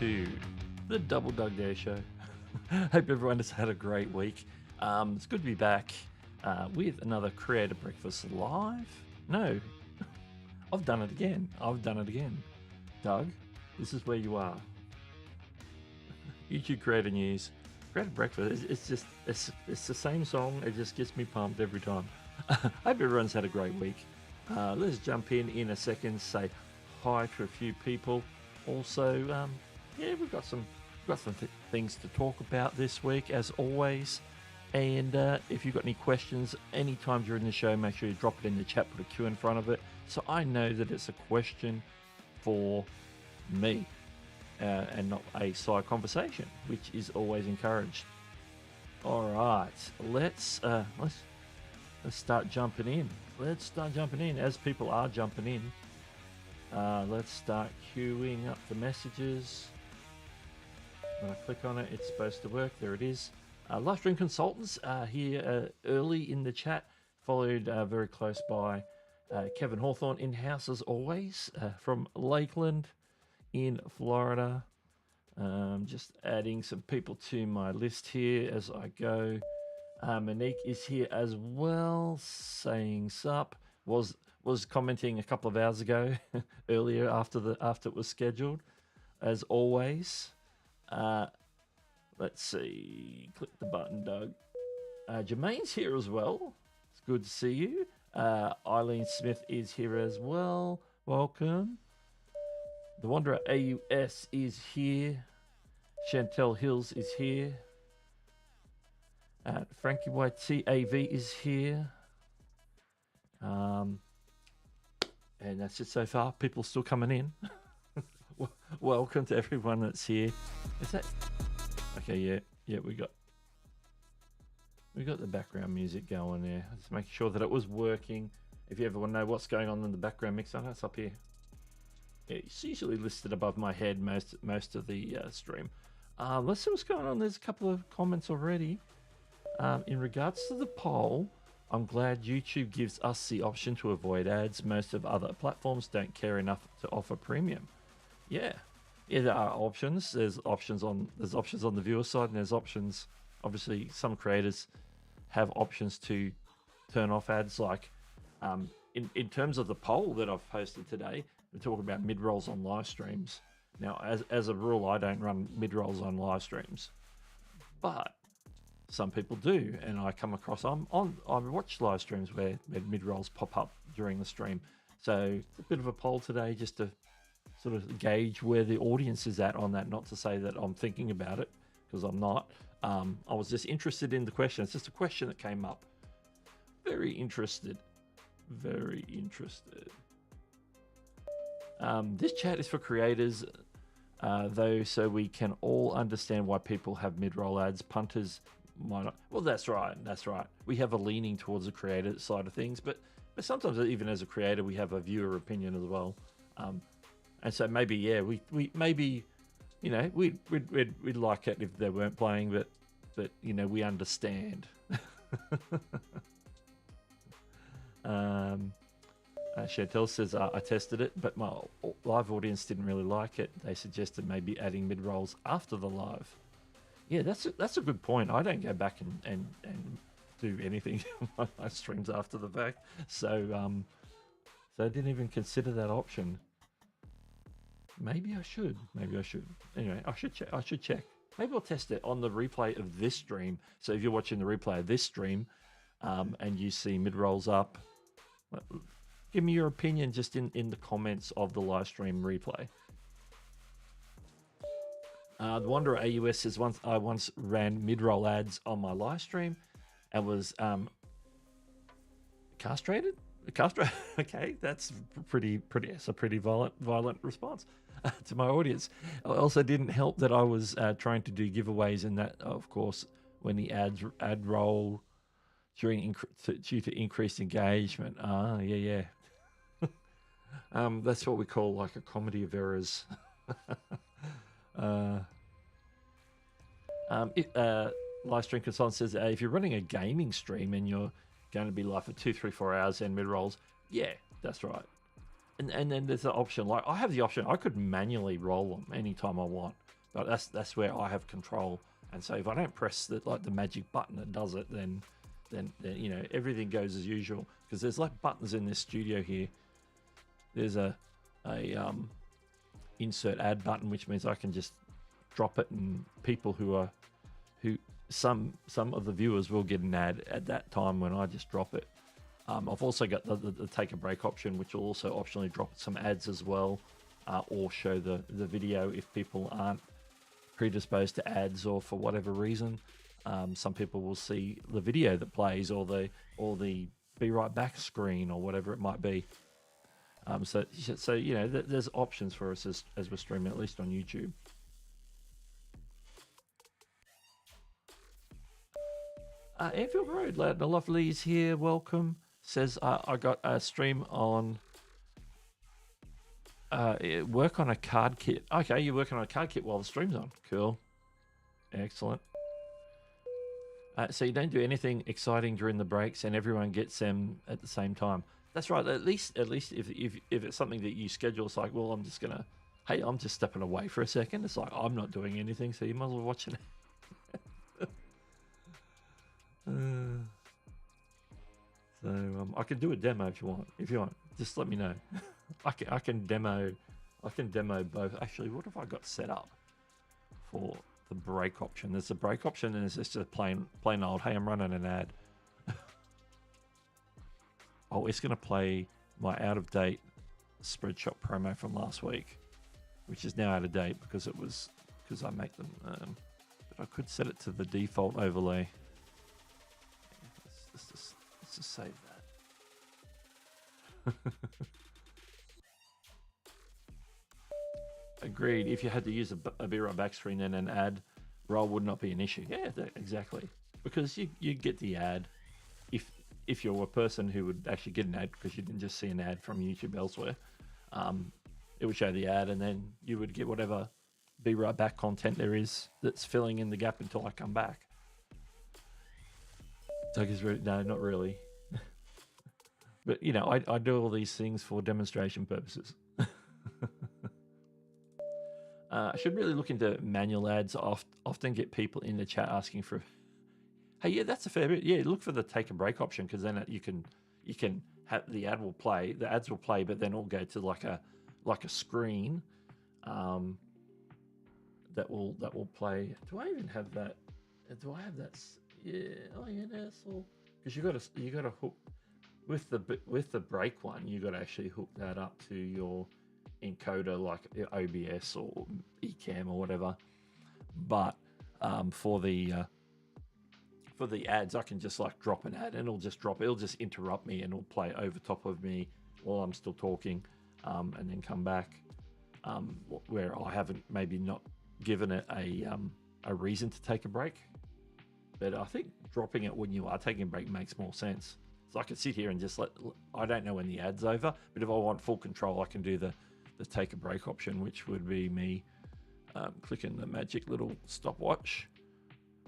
to the Double Doug Dare Show. Hope everyone has had a great week. It's good to be back with another Creator Breakfast Live. No, I've done it again. Doug, this is where you are. YouTube Creator News, Creator Breakfast. It's the same song. It just gets me pumped every time. Hope everyone's had a great week. Let's jump in a second. Say hi to a few people. Also, we've got some things to talk about this week, as always. And if you've got any questions, anytime during the show, make sure you drop it in the chat, put a Q in front of it, so I know that it's a question for me and not a side conversation, which is always encouraged. All right, let's start jumping in. As people are jumping in. Let's start queuing up the messages. When I click on it, it's supposed to work. There it is. Livestream Consultants here early in the chat, followed very close by Kevin Hawthorne in-house as always, from Lakeland in Florida. Just adding some people to my list here as I go. Monique is here as well, saying sup. Was commenting a couple of hours ago, earlier after it was scheduled, as always. Let's see. Click the button, Doug. Jermaine's here as well. It's good to see you. Eileen Smith is here as well. Welcome. The Wanderer AUS is here. Chantel Hills is here. Frankie YT AV is here. And that's it so far. People still coming in. Welcome to everyone that's here. Is that okay? Yeah. We got the background music going there. Just make sure that it was working. If you ever want to know what's going on in the background mix, I know it's up here. Yeah, it's usually listed above my head most of the stream. Let's see what's going on. There's a couple of comments already. In regards to the poll, I'm glad YouTube gives us the option to avoid ads. Most of other platforms don't care enough to offer premium. Yeah, there are options. There's options on the viewer side, and there's options. Obviously, some creators have options to turn off ads. Like in terms of the poll that I've posted today, we're talking about mid rolls on live streams. Now, as a rule, I don't run mid rolls on live streams, but some people do, and I come across I watch live streams where mid rolls pop up during the stream. So it's a bit of a poll today, just to sort of gauge where the audience is at on that. Not to say that I'm thinking about it, because I'm not. I was just interested in the question. It's just a question that came up. Very interested. This chat is for creators, though, so we can all understand why people have mid-roll ads. Punters might not. Well, that's right. We have a leaning towards the creator side of things, but sometimes even as a creator, we have a viewer opinion as well. And so maybe, we maybe, we'd like it if they weren't playing, but we understand. Chantel says, I tested it, but my live audience didn't really like it. They suggested maybe adding mid-rolls after the live. Yeah, that's a good point. I don't go back and do anything on my streams after the fact. So I didn't even consider that option. Maybe I should. Anyway, I should check. Maybe I'll test it on the replay of this stream. So if you're watching the replay of this stream, and you see mid-rolls up, give me your opinion just in the comments of the live stream replay. The Wanderer AUS says, I once ran mid-roll ads on my live stream and was castrated. Okay, that's it's a pretty violent response to my audience. It also didn't help that I was trying to do giveaways, and that, of course, when the ad roll due to increased engagement. Yeah. That's what we call like a comedy of errors. Livestream Consultant says, if you're running a gaming stream and you're going to be live for 2, 3, 4 hours and mid rolls, yeah, that's right. And then there's the option, like I have the option, I could manually roll them anytime I want. But that's where I have control. And so if I don't press the magic button that does it, then you know, everything goes as usual. Because there's like buttons in this studio here. There's a insert ad button, which means I can just drop it, and people who some of the viewers will get an ad at that time when I just drop it. I've also got the take a break option, which will also optionally drop some ads as well, or show the video if people aren't predisposed to ads, or for whatever reason. Some people will see the video that plays, or the be right back screen, or whatever it might be. So you know, there's options for us as we're streaming, at least on YouTube. Anfield Road, Loud and Lovely is here. Welcome. Says I got a stream on work on a card kit. Okay, you're working on a card kit while the stream's on. Cool. Excellent. So you don't do anything exciting during the breaks, and everyone gets them at the same time. That's right. At least if it's something that you schedule, it's like, well, I'm just stepping away for a second. It's like, I'm not doing anything, so you might as well watch it. So I can do a demo if you want. If you want, just let me know. I can demo both. Actually, what have I got set up for the break option? There's a break option, and it's just a plain old, hey, I'm running an ad. Oh, it's going to play my out-of-date Spreadshop promo from last week, which is now out of date because I make them. But I could set it to the default overlay. Let's just save that. Agreed. If you had to use a be right back screen and an ad roll would not be an issue. Yeah, exactly. Because you get the ad if you're a person who would actually get an ad, because you didn't just see an ad from YouTube elsewhere. It would show the ad, and then you would get whatever be right back content there is that's filling in the gap until I come back. Doug is ready. No, not really. But you know, I do all these things for demonstration purposes. I should really look into manual ads. I often get people in the chat asking for, hey, yeah, that's a fair bit. Yeah, look for the take a break option, because then you can have the ad will play, the ads will play, but then it'll go to like a screen that will play. Do I even have that? Do I have that? Yeah. Oh yeah, that's all. Because you got to hook with the break one. You got to actually hook that up to your encoder, like OBS or Ecamm or whatever. But for the ads, I can just like drop an ad, and it'll just interrupt me, and it'll play over top of me while I'm still talking, and then come back, where I haven't maybe not given it a reason to take a break. But I think dropping it when you are taking a break makes more sense. So I can sit here and just I don't know when the ad's over, but if I want full control, I can do the take a break option, which would be me clicking the magic little stopwatch,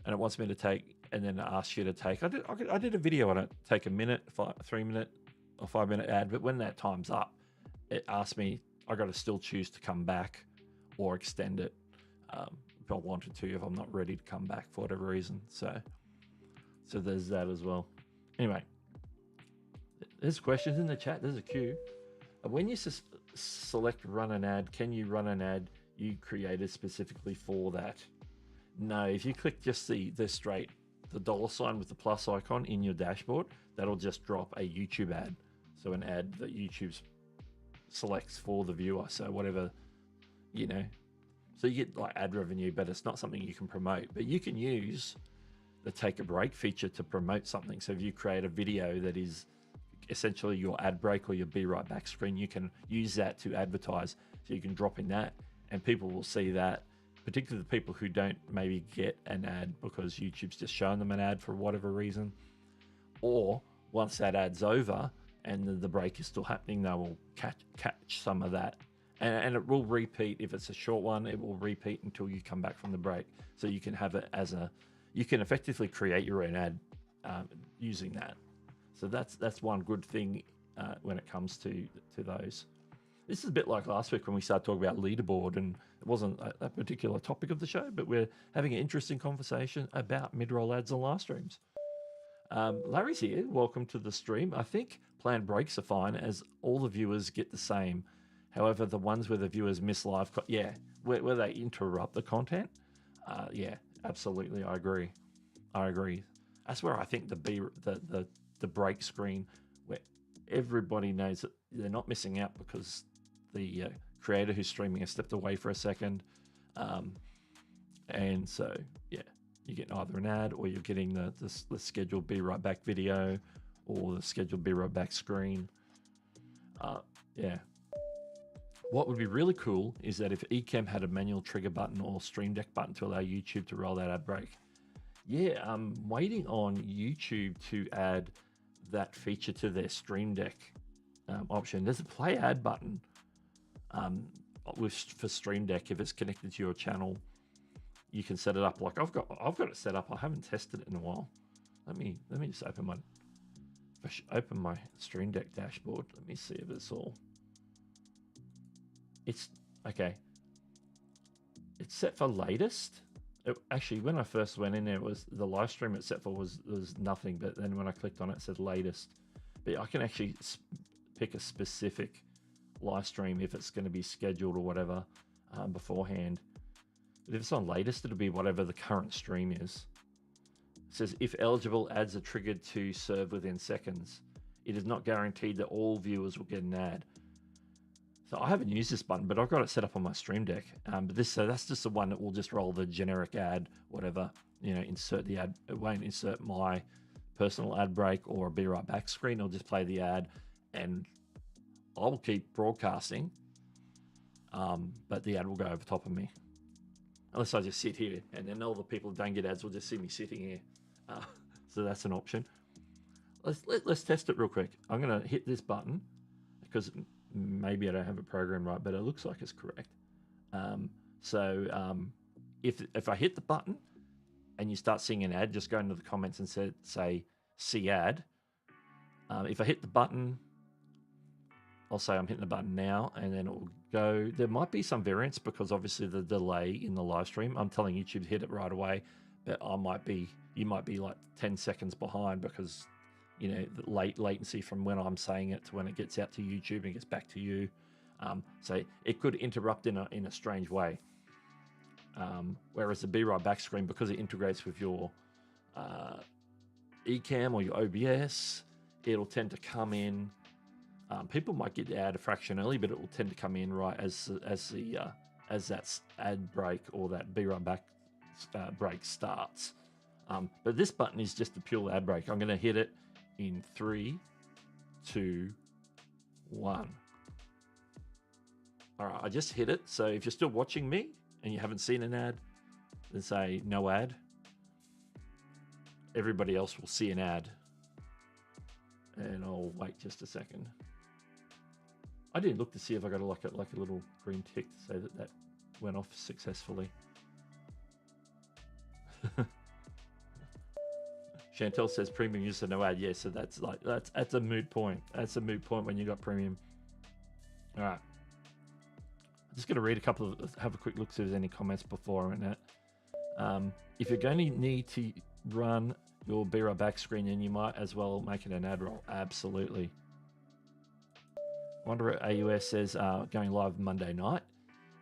and it wants me to take, and then it asks you to take. I did a video on it, take a minute, 3 minute or 5 minute ad, but when that time's up, it asks me, I got to still choose to come back or extend it if I wanted to, if I'm not ready to come back for whatever reason. So there's that as well. Anyway, there's questions in the chat. There's a queue. When you select run an ad, can you run an ad you created specifically for that? No, if you click just the $sign with the plus icon in your dashboard, that'll just drop a YouTube ad. So an ad that YouTube selects for the viewer. So whatever, you know, so you get like ad revenue, but it's not something you can promote. But you can use the take a break feature to promote something. So if you create a video that is essentially your ad break or your be right back screen, you can use that to advertise. So you can drop in that, and people will see that, particularly the people who don't maybe get an ad because YouTube's just showing them an ad for whatever reason. Or once that ad's over and the break is still happening, they will catch some of that. And it will repeat. If it's a short one, it will repeat until you come back from the break. So you can have it you can effectively create your own ad using that. So that's one good thing when it comes to those. This is a bit like last week when we started talking about leaderboard, and it wasn't a particular topic of the show, but we're having an interesting conversation about mid-roll ads on live streams. Larry's here. Welcome to the stream. I think planned breaks are fine as all the viewers get the same. However, the ones where the viewers miss live, where they interrupt the content, yeah, absolutely, I agree. That's where I think the break screen, where everybody knows that they're not missing out because the creator who's streaming has stepped away for a second, and so yeah, you get either an ad or you're getting the scheduled be right back video or the scheduled be right back screen. Yeah. What would be really cool is that if Ecamm had a manual trigger button or Stream Deck button to allow YouTube to roll that ad break. Yeah, I'm waiting on YouTube to add that feature to their Stream Deck option. There's a play ad button for Stream Deck. If it's connected to your channel, you can set it up. Like I've got it set up. I haven't tested it in a while. Let me just open my Stream Deck dashboard. Let me see if it's all. It's okay. It's set for latest. Actually, when I first went in there, it was the live stream it's set for was nothing. But then when I clicked on it, it said latest. But I can actually pick a specific live stream if it's going to be scheduled or whatever beforehand. But if it's on latest, it'll be whatever the current stream is. It says if eligible, ads are triggered to serve within seconds. It is not guaranteed that all viewers will get an ad. So I haven't used this button, but I've got it set up on my Stream Deck. But that's just the one that will just roll the generic ad, whatever, insert the ad. It won't insert my personal ad break or a be right back screen. It'll just play the ad, and I'll keep broadcasting. But the ad will go over top of me, unless I just sit here, and then all the people who don't get ads will just see me sitting here. So that's an option. Let's test it real quick. I'm gonna hit this button because maybe I don't have it programmed right, but it looks like it's correct. If I hit the button and you start seeing an ad, just go into the comments and say see ad. If I hit the button, I'll say I'm hitting the button now, and then it will go. There might be some variance because obviously the delay in the live stream. I'm telling YouTube to hit it right away, but you might be like 10 seconds behind because the latency from when I'm saying it to when it gets out to YouTube and gets back to you. So it could interrupt in a strange way. Whereas the be right back screen, because it integrates with your Ecamm or your OBS, it'll tend to come in. People might get the ad a fraction early, but it will tend to come in right as that ad break or that be right back break starts. But this button is just a pure ad break. I'm going to hit it in 3, 2, 1. All right, I just hit it. So if you're still watching me and you haven't seen an ad, then say no ad. Everybody else will see an ad. And I'll wait just a second. I didn't look to see if I got a little green tick to say that went off successfully. Chantel says premium use of no ad. Yeah, so that's a moot point. That's a moot point when you got premium. All right. I'm just going to read have a quick look, see if there's any comments before I went that. If you're going to need to run your be right back screen, then you might as well make it an ad roll. Absolutely. Wanderer AUS says going live Monday night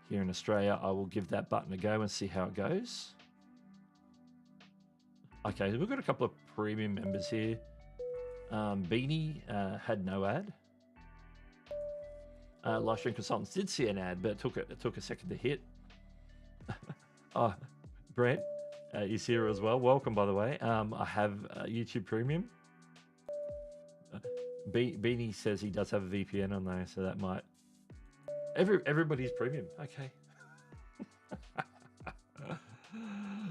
here in Australia. I will give that button a go and see how it goes. Okay, we've got a couple of premium members here. Beanie had no ad. Livestream Consultants did see an ad, but it took a second to hit. Oh, Brent is here as well. Welcome, by the way. I have YouTube Premium. Beanie says he does have a VPN on there, so that might. Everybody's premium. Okay.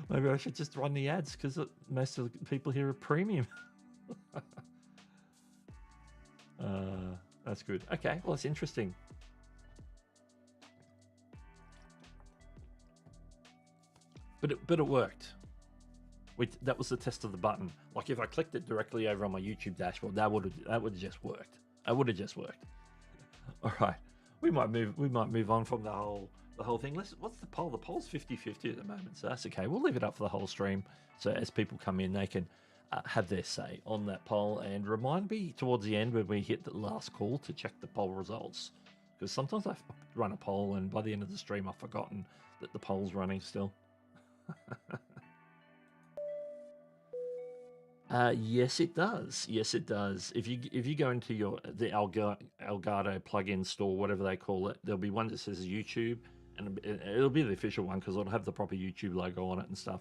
Maybe I should just run the ads because most of the people here are premium. That's good. Okay, well, it's interesting. But it worked. That was the test of the button. Like if I clicked it directly over on my YouTube dashboard, that would have just worked. That would have just worked. All right. we might move on from the whole thing. What's the poll? The poll's 50-50 at the moment, so that's okay. We'll leave it up for the whole stream, so as people come in, they can have their say on that poll. And remind me towards the end when we hit the last call to check the poll results, because sometimes I run a poll and by the end of the stream I've forgotten that the poll's running still. Yes, it does. Yes, it does. If you go into the Elgato plugin store, whatever they call it, there'll be one that says YouTube, and it'll be the official one because it'll have the proper YouTube logo on it and stuff.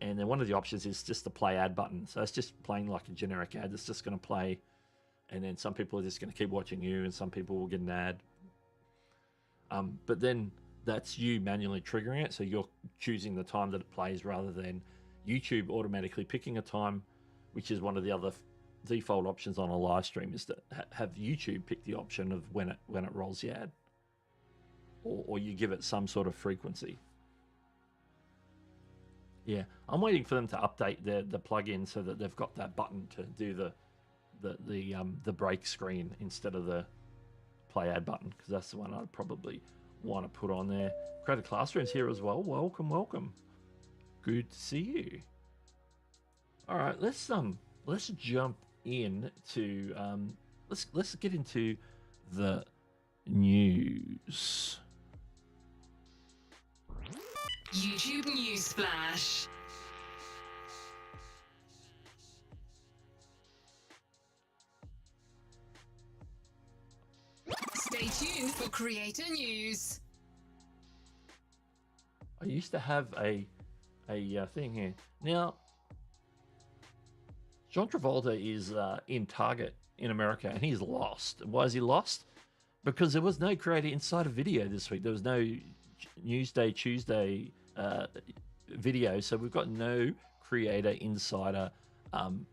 And then one of the options is just the play ad button. So it's just playing like a generic ad. It's just going to play, and then some people are just going to keep watching you, and some people will get an ad. But then that's you manually triggering it, so you're choosing the time that it plays rather than YouTube automatically picking a time, which is one of the other default options on a live stream, is to have YouTube pick the option of when it rolls the ad, or you give it some sort of frequency. Yeah, I'm waiting for them to update the plugin so that they've got that button to do the break screen instead of the play ad button, because that's the one I'd probably want to put on there. Creative Classroom's here as well. Welcome. Good to see you. All right, let's jump in to let's get into the news. YouTube News Flash. Stay tuned for creator news. I used to have a thing here. Now, John Travolta is in Target in America, and he's lost. Why is he lost? Because there was no creator insider video this week. There was no Newsday Tuesday video, so we've got no creator insider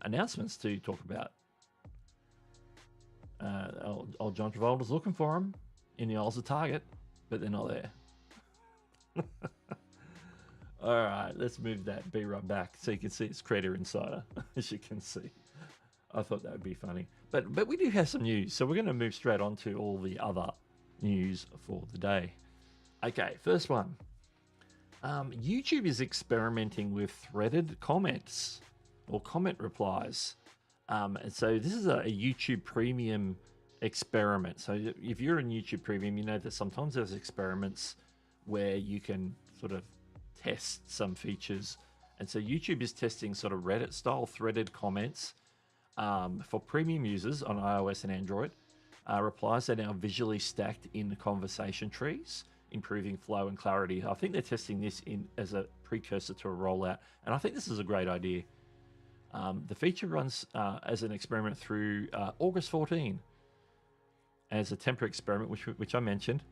announcements to talk about. Old John Travolta's looking for him in the aisles of Target, but they're not there. All right, let's move that B-Run back so you can see it's Creator Insider, as you can see. I thought that would be funny. But we do have some news, so we're going to move straight on to all the other news for the day. Okay, first one. YouTube is experimenting with threaded comments or comment replies. And so this is a YouTube Premium experiment. So if you're in YouTube Premium, you know that sometimes there's experiments where you can sort of test some features. And so YouTube is testing sort of Reddit style threaded comments for premium users on iOS and Android. Replies are now visually stacked in conversation trees, improving flow and clarity. I think they're testing this as a precursor to a rollout, and I think this is a great idea. The feature runs as an experiment through August 14 as a temporary experiment, which I mentioned.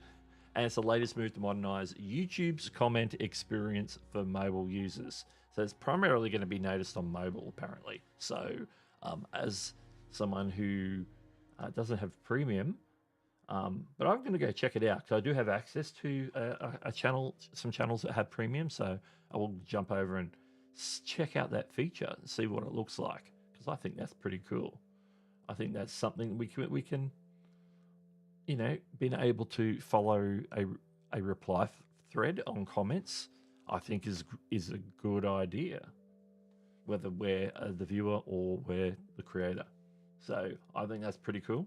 And it's the latest move to modernize YouTube's comment experience for mobile users. So it's primarily going to be noticed on mobile, apparently. So as someone who doesn't have premium, but I'm going to go check it out because I do have access to some channels that have premium. So I will jump over and check out that feature and see what it looks like, because I think that's pretty cool. I think that's something we can being able to follow a reply thread on comments, I think is a good idea, whether we're the viewer or we're the creator. So I think that's pretty cool.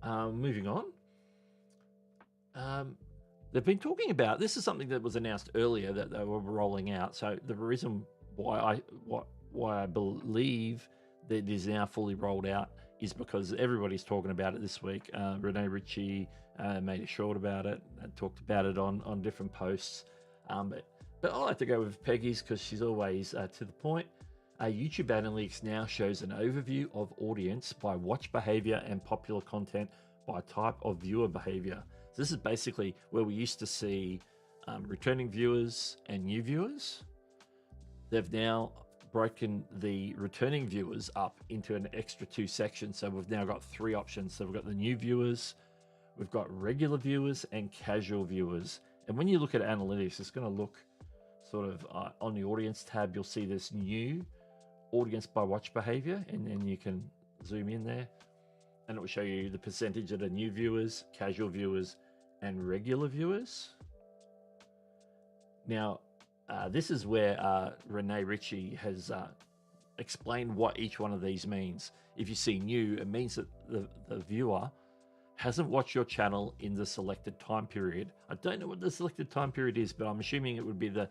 Moving on. They've been talking about, this is something that was announced earlier that they were rolling out. So the reason why I believe that it is now fully rolled out is because everybody's talking about it this week. Renee Ritchie made a short about it and talked about it on different posts. But I like to go with Peggy's because she's always to the point. YouTube Analytics now shows an overview of audience by watch behavior and popular content by type of viewer behavior. So this is basically where we used to see returning viewers and new viewers. They've now broken the returning viewers up into an extra 2 sections. So we've now got 3 options. So we've got the new viewers, we've got regular viewers and casual viewers. And when you look at analytics, it's going to look sort of on the audience tab, you'll see this new audience by watch behavior, and then you can zoom in there and it will show you the percentage of the new viewers, casual viewers, and regular viewers. Now, this is where Renee Ritchie has explained what each one of these means. If you see new, it means that the viewer hasn't watched your channel in the selected time period. I don't know what the selected time period is, but I'm assuming it would be the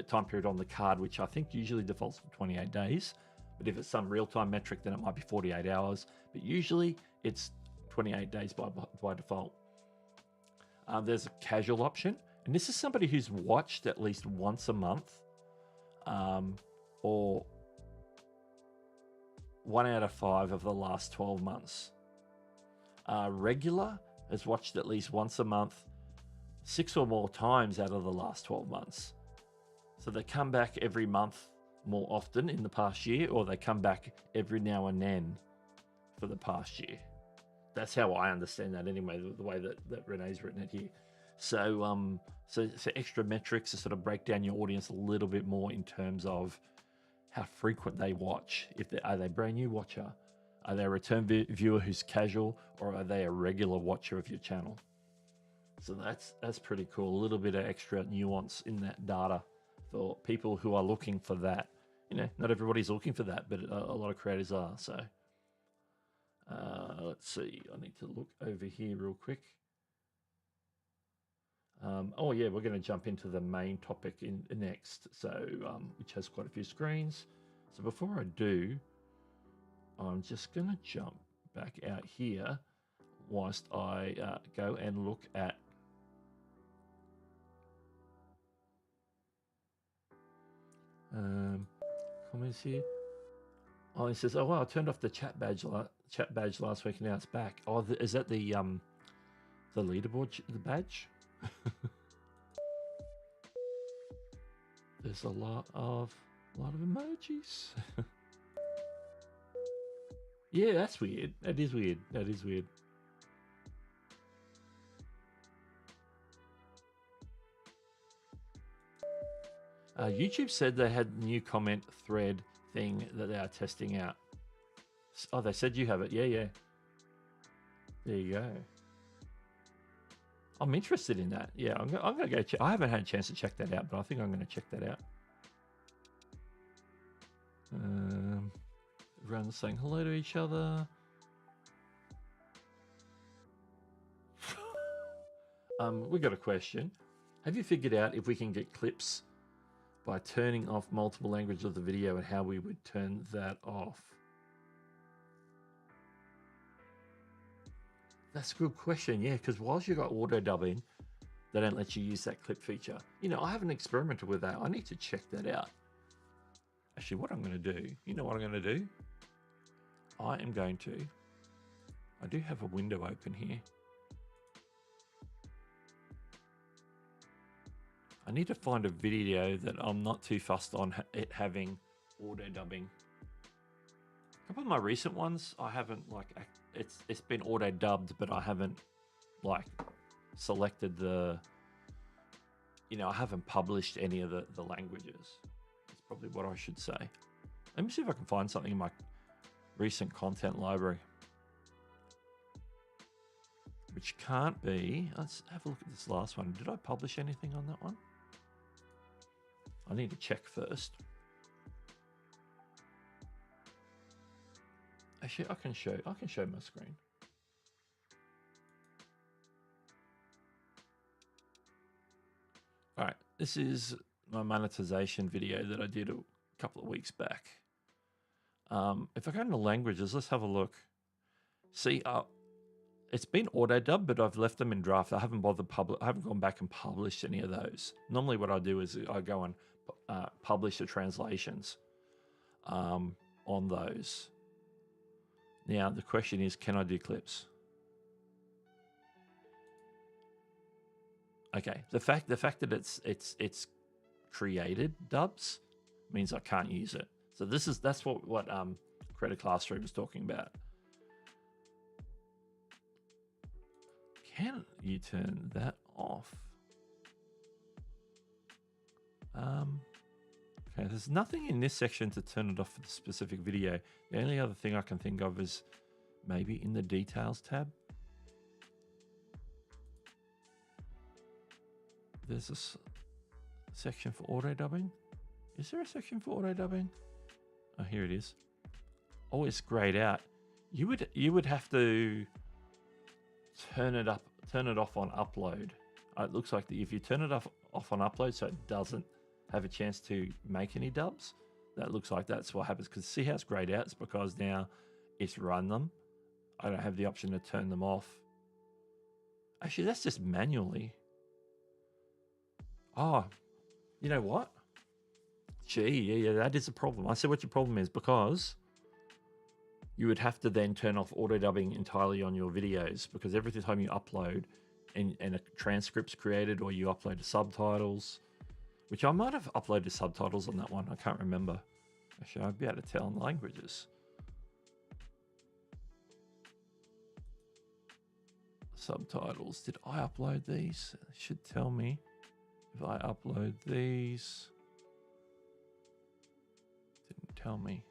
time period on the card, which I think usually defaults to 28 days. But if it's some real-time metric, then it might be 48 hours. But usually it's 28 days by default. There's a casual option. And this is somebody who's watched at least once a month, or 1 out of 5 of the last 12 months. Regular has watched at least once a month, 6 or more times out of the last 12 months. So they come back every month more often in the past year, or they come back every now and then for the past year. That's how I understand that anyway, the way that Renee's written it here. So, so extra metrics to sort of break down your audience a little bit more in terms of how frequent they watch. Are they a brand new watcher? Are they a return viewer who's casual, or are they a regular watcher of your channel? So that's pretty cool. A little bit of extra nuance in that data for people who are looking for that. You know, not everybody's looking for that, but a lot of creators are. So let's see. I need to look over here real quick. Oh yeah, we're going to jump into the main topic next. So which has quite a few screens. So before I do, I'm just going to jump back out here whilst I go and look at comments here. Oh, it says, "Oh wow, I turned off the chat badge last week, and now it's back." Oh, is that the leaderboard the badge? There's a lot of emojis. Yeah, that's weird. That is weird. That is weird. YouTube said they had a new comment thread thing that they are testing out. Oh, they said you have it. Yeah, yeah. There you go. I'm interested in that. Yeah, I'm going to go check. I haven't had a chance to check that out, but I think I'm going to check that out. Everyone's saying hello to each other. We got a question. Have you figured out if we can get clips by turning off multiple languages of the video, and how we would turn that off? That's a good question, yeah, because whilst you got auto dubbing, they don't let you use that clip feature. You know, I haven't experimented with that. I need to check that out. Actually, what I'm going to do, you know what I'm going to do? I do have a window open here. I need to find a video that I'm not too fussed on it having auto dubbing. A couple of my recent ones, I haven't it's been auto dubbed, but I haven't selected I haven't published any of the languages. That's probably what I should say. Let me see if I can find something in my recent content library. Which can't be. Let's have a look at this last one. Did I publish anything on that one? I need to check first. Actually, I can show my screen. All right, this is my monetization video that I did a couple of weeks back. If I go into languages, let's have a look. See, it's been auto dubbed, but I've left them in draft. I haven't I haven't gone back and published any of those. Normally, what I do is I go and publish the translations on those. Now the question is, can I do clips? Okay, the fact that it's created dubs means I can't use it. So that's what Creator Classroom is talking about. Can you turn that off? Okay, there's nothing in this section to turn it off for the specific video. The only other thing I can think of is maybe in the details tab. There's a section for auto dubbing. Is there a section for auto dubbing? Oh, here it is. Oh, it's grayed out. You would have to turn it off on upload. It looks like if you turn it off on upload, so it doesn't have a chance to make any dubs. That looks like that's what happens. Because see how it's grayed out? It's because now it's run them. I don't have the option to turn them off. Actually, that's just manually. Oh, you know what? Gee, yeah, that is a problem. I see what your problem is, because you would have to then turn off auto dubbing entirely on your videos, because every time you upload and a transcript's created, or you upload the subtitles, which I might have uploaded subtitles on that one. I can't remember. Actually, I'd be able to tell in languages. Subtitles. Did I upload these? It should tell me if I upload these. Didn't tell me.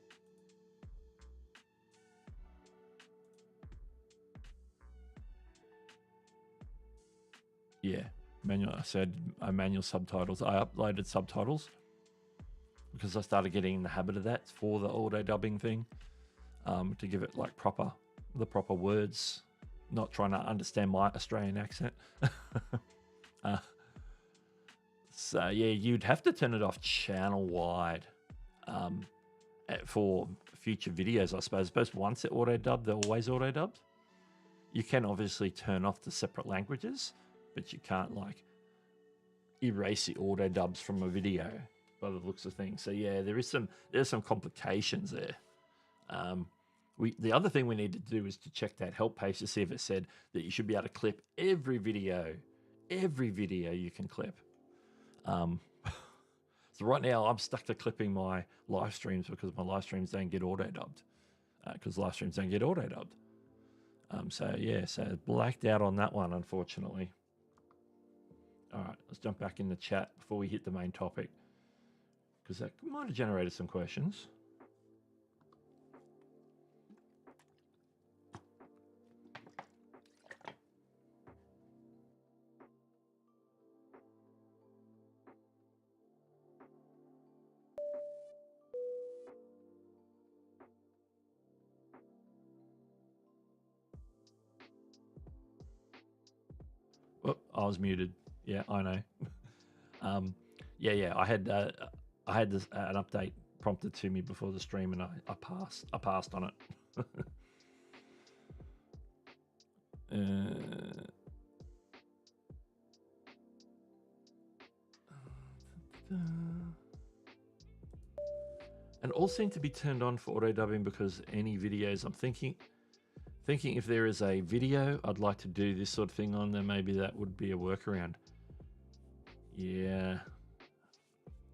Yeah, manual. I said manual subtitles. I uploaded subtitles because I started getting in the habit of that for the auto dubbing thing, to give it like the proper words, not trying to understand my Australian accent. So yeah, you'd have to turn it off channel wide for future videos, I suppose. Once they're auto dubbed, they're always auto dubbed. You can obviously turn off the separate languages, but you can't like erase the auto dubs from a video by the looks of things. So yeah, there's some complications there. The other thing we need to do is to check that help page to see if it said that you should be able to clip every video you can clip. So right now I'm stuck to clipping my live streams because my live streams don't get auto dubbed, because live streams don't get auto dubbed. So yeah, so blacked out on that one, unfortunately. All right, let's jump back in the chat before we hit the main topic, because that might have generated some questions. Oh, I was muted. Yeah, I know. Yeah. I had this, an update prompted to me before the stream, and I passed on it. And all seem to be turned on for auto dubbing because any videos I'm thinking if there is a video I'd like to do this sort of thing on, then maybe that would be a workaround. Yeah,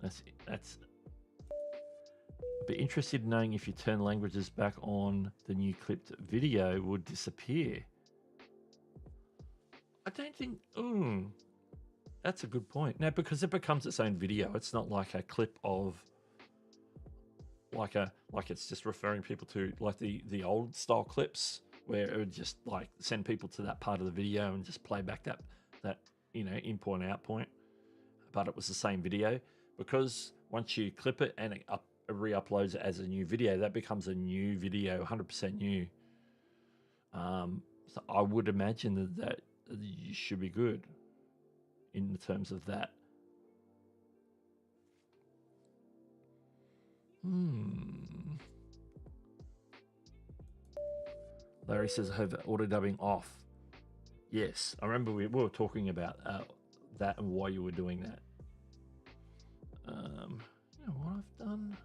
that's I'd be interested in knowing if you turn languages back on, the new clipped video would disappear. I don't think. That's a good point. Now, because it becomes its own video, it's not like a clip of like it's just referring people to like the old style clips where it would just like send people to that part of the video and just play back that in point out point. But it was the same video, because once you clip it and it re-uploads it as a new video, that becomes a new video, 100% new. So I would imagine that you should be good in terms of that. Larry says, I have auto dubbing off. Yes, I remember we were talking about that and why you were doing that. You know what I've done?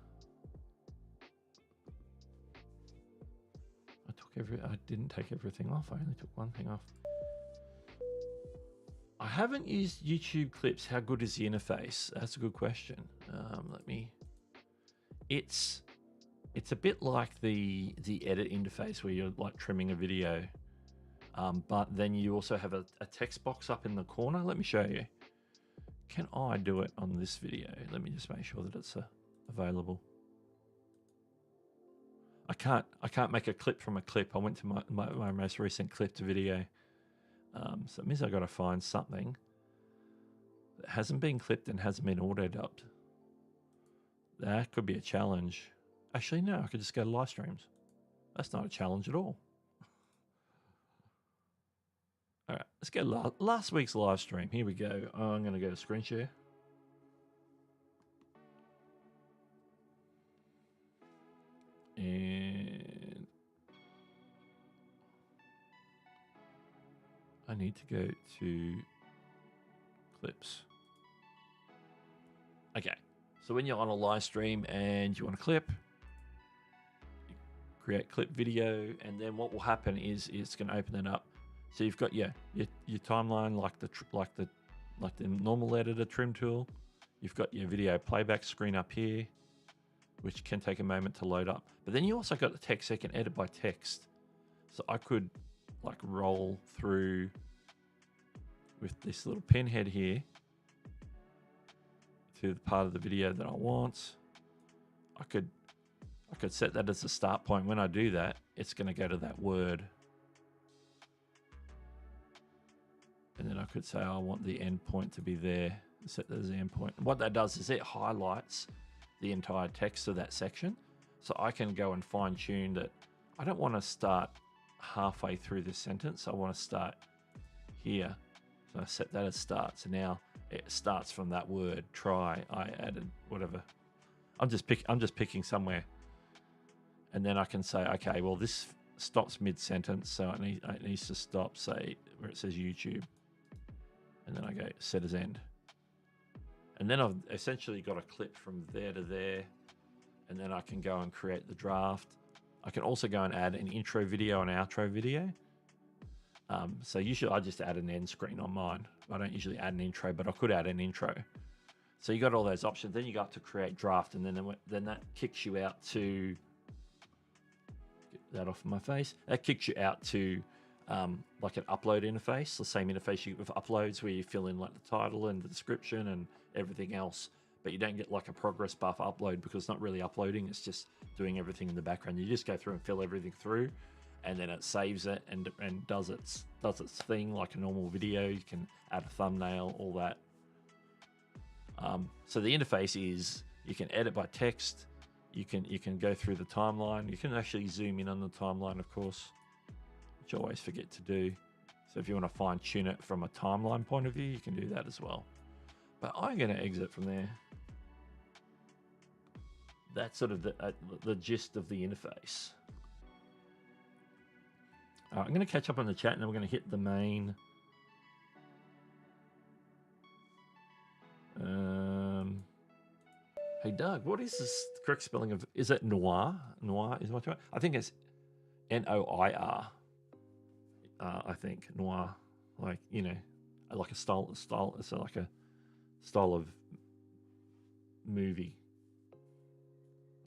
I didn't take everything off. I only took one thing off. I haven't used YouTube clips. How good is the interface? That's a good question. It's a bit like the edit interface where you're like trimming a video, but then you also have a text box up in the corner. Let me show you. Can I do it on this video? Let me just make sure that it's a available. I can't make a clip from a clip. I went to my most recent clip to video. So it means I've got to find something that hasn't been clipped and hasn't been auto-dubbed. That could be a challenge. Actually, no, I could just go to live streams. That's not a challenge at all. All right, let's go last week's live stream. Here we go. I'm going to go to screen share. And I need to go to clips. Okay, so when you're on a live stream and you want to clip, you create clip video, and then what will happen is it's going to open it up. So you've got your timeline, like the normal editor trim tool. You've got your video playback screen up here, which can take a moment to load up. But then you also got the text, so you can edit by text. So I could like roll through with this little pen head here to the part of the video that I want. I could set that as the start point. When I do that, it's going to go to that word. And then I could say, I want the end point to be there. Set that as the end point. And what that does is it highlights the entire text of that section. So I can go and fine tune that. I don't want to start halfway through this sentence. I want to start here. So I set that as start. So now it starts from that word, try. I added whatever. I'm just picking somewhere. And then I can say, okay, well, this stops mid-sentence. So it needs to stop, say, where it says YouTube. And then I go set as end. And then I've essentially got a clip from there to there. And then I can go and create the draft. I can also go and add an intro video and outro video. So usually I just add an end screen on mine. I don't usually add an intro, but I could add an intro. So you got all those options. Then you go up to create draft, and then that kicks you out to, get that off my face. That kicks you out to like an upload interface, the same interface you with uploads, where you fill in like the title and the description and everything else. But you don't get like a progress bar for upload, because it's not really uploading. It's just doing everything in the background. You just go through and fill everything through, and then it saves it and does its thing like a normal video. You can add a thumbnail, all that. So the interface is, you can edit by text. You can go through the timeline. You can actually zoom in on the timeline, of course, which I always forget to do. So if you want to fine tune it from a timeline point of view, you can do that as well. But I'm going to exit from there. That's sort of the gist of the interface. I'm going to catch up on the chat, and then we're going to hit the main. Hey Doug, what is this correct spelling of? Is it noir? Noir is what? I think it's Noir. I think noir, like, you know, like a style. It's like a style of movie,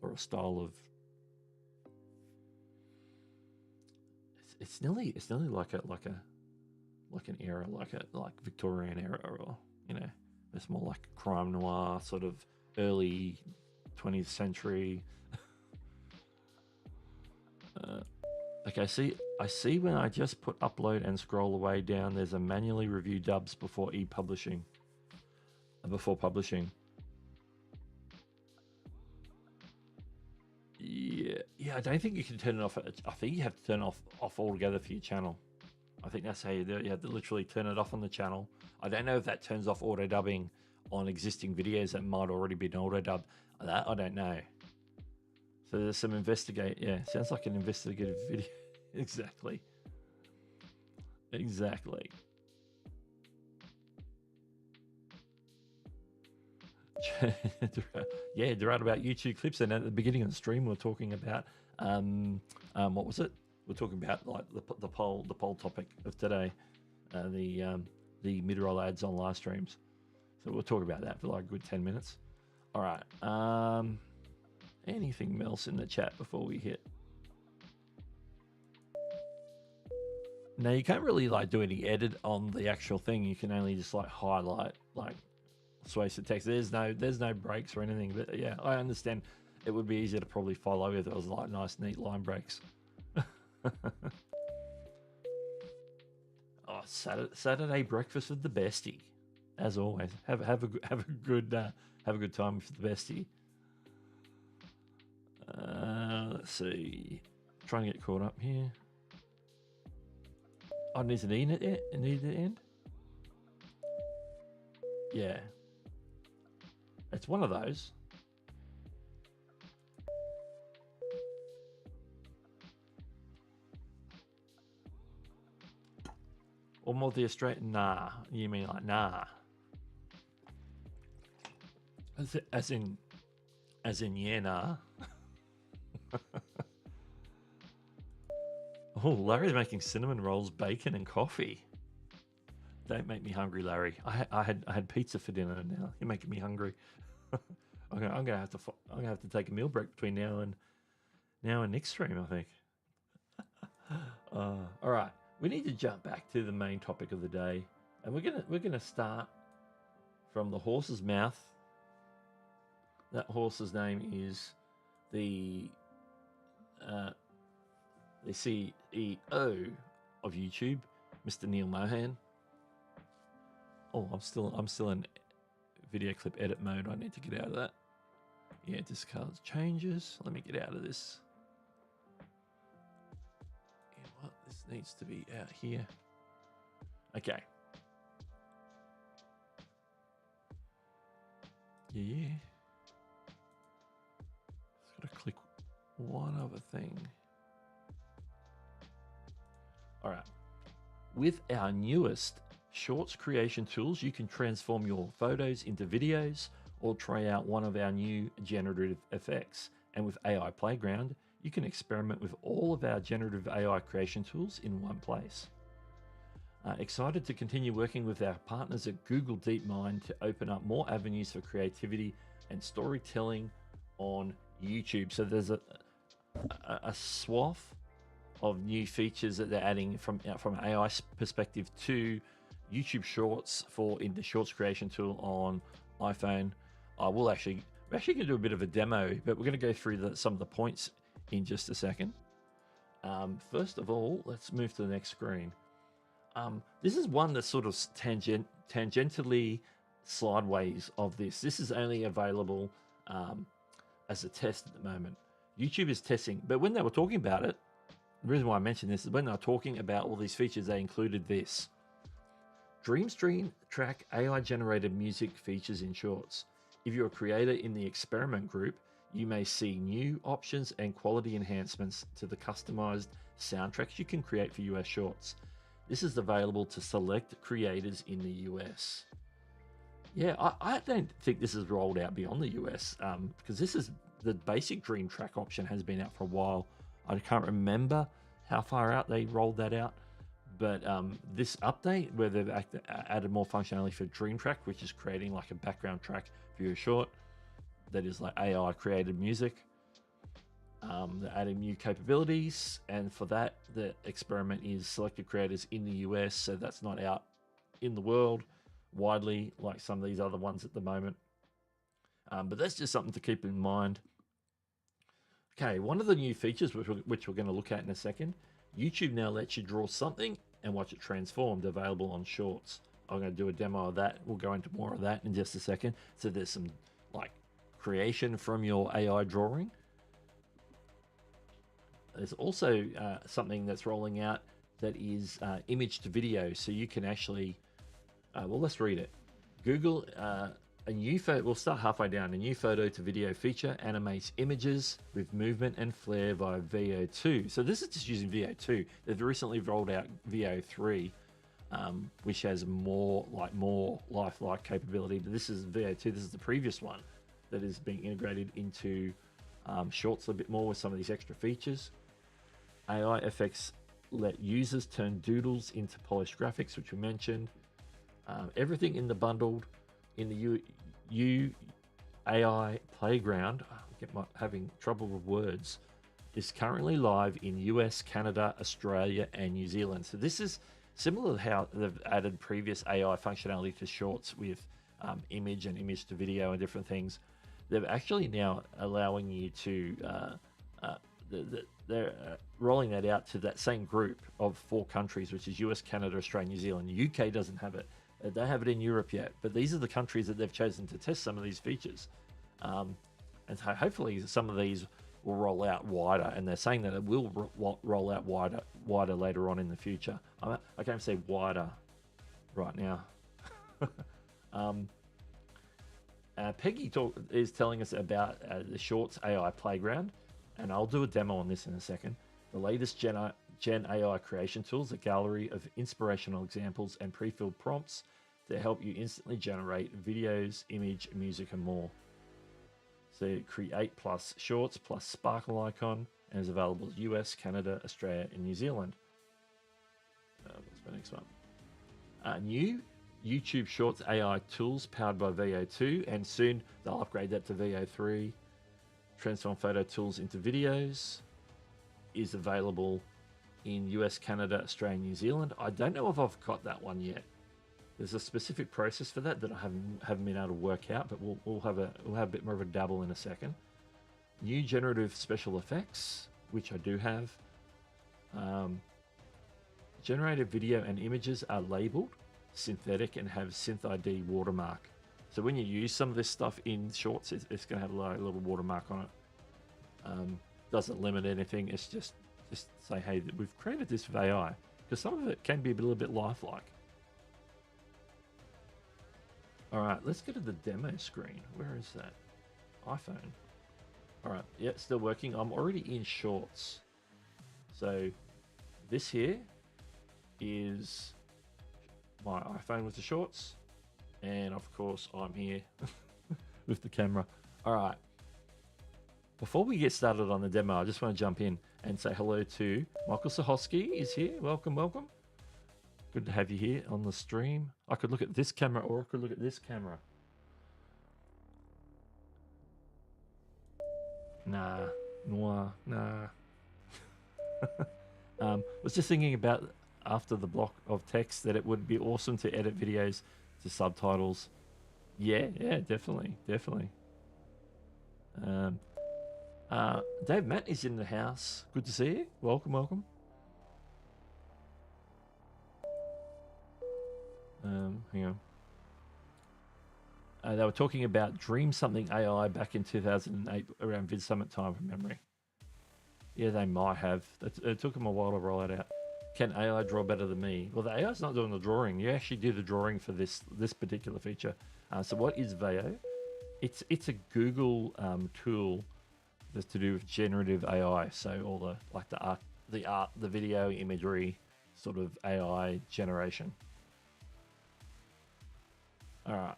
or a style of. It's nearly like an era, like Victorian era, or, you know, it's more like crime noir, sort of early 20th century. Okay, I see when I just put upload and scroll away down, there's a manually review dubs before publishing. Yeah, I don't think you can turn it off. I think you have to turn it off altogether for your channel. I think that's how you do it. You have to literally turn it off on the channel. I don't know if that turns off auto dubbing on existing videos that might already be auto dubbed. That I don't know. So there's some Yeah, sounds like an investigative video. Exactly. Yeah, they're out about YouTube clips, and at the beginning of the stream, we we're talking about what was it? We're talking about like the poll topic of today, the mid-roll ads on live streams. So we'll talk about that for like a good 10 minutes. All right. Anything else in the chat before we hit? No, you can't really like do any edit on the actual thing. You can only just like highlight persuasive text. There's no breaks or anything. But yeah, I understand. It would be easier to probably follow if it was like nice, neat line breaks. Oh, Saturday breakfast with the bestie, as always. Have a good time with the bestie. Let's see. Trying to get caught up here. Oh, needs an E at the end. Yeah, it's one of those. Or more the Australian, nah. You mean like nah? As in yeah, nah. Oh, Larry's making cinnamon rolls, bacon, and coffee. Don't make me hungry, Larry. I had pizza for dinner. Now you're making me hungry. I'm gonna have to take a meal break between now and next stream, I think. All right, we need to jump back to the main topic of the day, and we're gonna start from the horse's mouth. That horse's name is the CEO of YouTube, Mr. Neil Mohan. Oh, I'm still in video clip edit mode. I need to get out of that. Yeah, discards changes. Let me get out of this. Yeah, what? This needs to be out here. Okay. Yeah. Just gotta click one other thing. All right. With our newest Shorts creation tools, you can transform your photos into videos or try out one of our new generative effects. And with AI Playground, you can experiment with all of our generative AI creation tools in one place. Excited to continue working with our partners at Google DeepMind to open up more avenues for creativity and storytelling on YouTube. So there's a swath of new features that they're adding from an AI perspective to YouTube Shorts in the Shorts creation tool on iPhone. We're actually going to do a bit of a demo, but we're going to go through some of the points in just a second. First of all, let's move to the next screen. This is one that's sort of tangentially sideways of this. This is only available as a test at the moment. YouTube is testing, but when they were talking about it, the reason why I mentioned this is when they were talking about all these features, they included this. DreamStream track AI generated music features in Shorts. If you're a creator in the experiment group, you may see new options and quality enhancements to the customized soundtracks you can create for US Shorts. This is available to select creators in the US. Yeah, I don't think this is rolled out beyond the US because this is the basic Dream Track option has been out for a while. I can't remember how far out they rolled that out. But this update, where they've added more functionality for Dream Track, which is creating like a background track for your short that is like AI created music. They're adding new capabilities, and for that, the experiment is selected creators in the US, so that's not out in the world widely like some of these other ones at the moment. But that's just something to keep in mind. Okay, one of the new features which we're going to look at in a second. YouTube now lets you draw something and watch it transformed, available on Shorts. I'm going to do a demo of that. We'll go into more of that in just a second. So there's some like creation from your AI drawing. There's also something that's rolling out that is image to video. So you can actually, well, let's read it. Google, a new photo, we'll start halfway down. A new photo to video feature animates images with movement and flare via VO2. So this is just using VO2. They've recently rolled out VO3, which has more lifelike capability. But this is VO2. This is the previous one that is being integrated into Shorts a bit more with some of these extra features. AI effects let users turn doodles into polished graphics, which we mentioned. Everything in the bundled in the AI Playground, having trouble with words, is currently live in US, Canada, Australia, and New Zealand. So this is similar to how they've added previous AI functionality to Shorts with image and image to video and different things. They're actually now allowing you to they're rolling that out to that same group of 4 countries, which is US, Canada, Australia, New Zealand. UK doesn't have it. They don't have it in Europe yet, but these are the countries that they've chosen to test some of these features. And so hopefully some of these will roll out wider, and they're saying that it will roll out wider later on in the future. I can't say wider right now. Peggy is telling us about the Shorts AI Playground, and I'll do a demo on this in a second. The latest Gen AI creation tools, a gallery of inspirational examples and pre-filled prompts to help you instantly generate videos, image, music, and more. So Create plus Shorts plus Sparkle icon, and is available in US, Canada, Australia, and New Zealand. What's the next one? New YouTube Shorts AI tools powered by VO2, and soon they'll upgrade that to VO3. Transform photo tools into videos is available in US, Canada, Australia, New Zealand. I don't know if I've got that one yet. There's a specific process for that I haven't been able to work out, but we'll have a bit more of a dabble in a second. New generative special effects, which I do have. Generated video and images are labeled synthetic and have synth ID watermark. So when you use some of this stuff in Shorts, it's going to have a little watermark on it. Doesn't limit anything. It's just say, hey, we've created this with AI, because some of it can be a little bit lifelike. All right, let's go to the demo screen. Where is that? iPhone. All right, yeah, still working. I'm already in Shorts. So this here is my iPhone with the Shorts. And of course, I'm here with the camera. All right. Before we get started on the demo, I just want to jump in and say hello to Michael Sahosky is here. Welcome, welcome. Good to have you here on the stream. I could look at this camera or I could look at this camera. Nah. Was just thinking about after the block of text that it would be awesome to edit videos to subtitles. Yeah, definitely. Dave Matt is in the house. Good to see you. Welcome. Hang on. They were talking about Dream Something AI back in 2008 around Vid Summit time from memory. Yeah, they might have. It took them a while to roll it out. Can AI draw better than me? Well, the AI's not doing the drawing. You actually do the drawing for this particular feature. So what is Veo? It's a Google tool that's to do with generative AI. So all the art, the video, imagery, sort of AI generation. All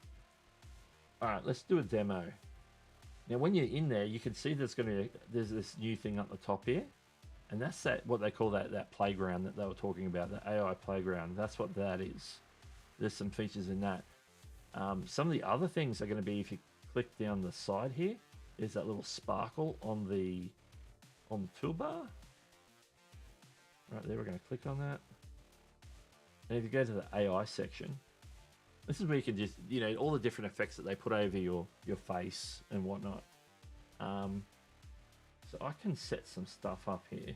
right, let's do a demo. Now, when you're in there, you can see there's this new thing up the top here, and that's what they call that playground that they were talking about, the AI playground. That's what that is. There's some features in that. Some of the other things are going to be, if you click down the side here, there's that little sparkle on the toolbar. Right there, we're going to click on that. And if you go to the AI section, this is where you can just, all the different effects that they put over your face and whatnot. So I can set some stuff up here.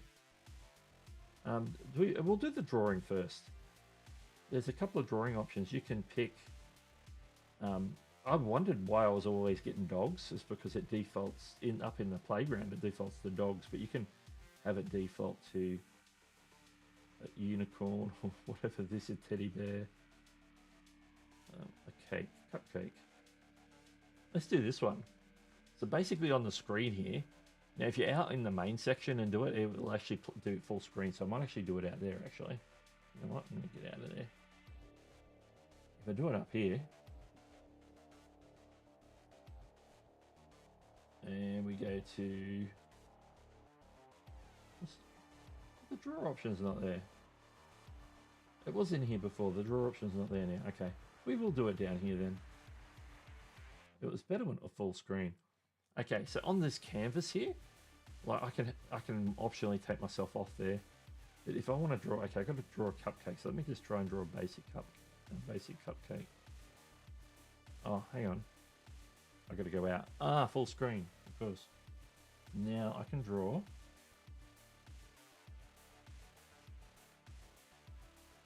We'll do the drawing first. There's a couple of drawing options. You can pick. I've wondered why I was always getting dogs. It's because it defaults up in the playground. It defaults to dogs, but you can have it default to a unicorn or whatever. This is teddy bear. A cake, cupcake. Let's do this one. So basically on the screen here, now if you're out in the main section and do it, it will actually do it full screen. So I might actually do it out there actually. You know what, I'm going to get out of there. If I do it up here, and we go to, the draw option's not there. It was in here before, the draw option's not there now. Okay. We will do it down here then. It was better when a full screen. Okay, so on this canvas here, like I can optionally take myself off there. But if I want to draw, okay, I've got to draw a cupcake. So let me just try and draw a basic cupcake. Oh, hang on. I got to go out. Ah, full screen, of course. Now I can draw. I'm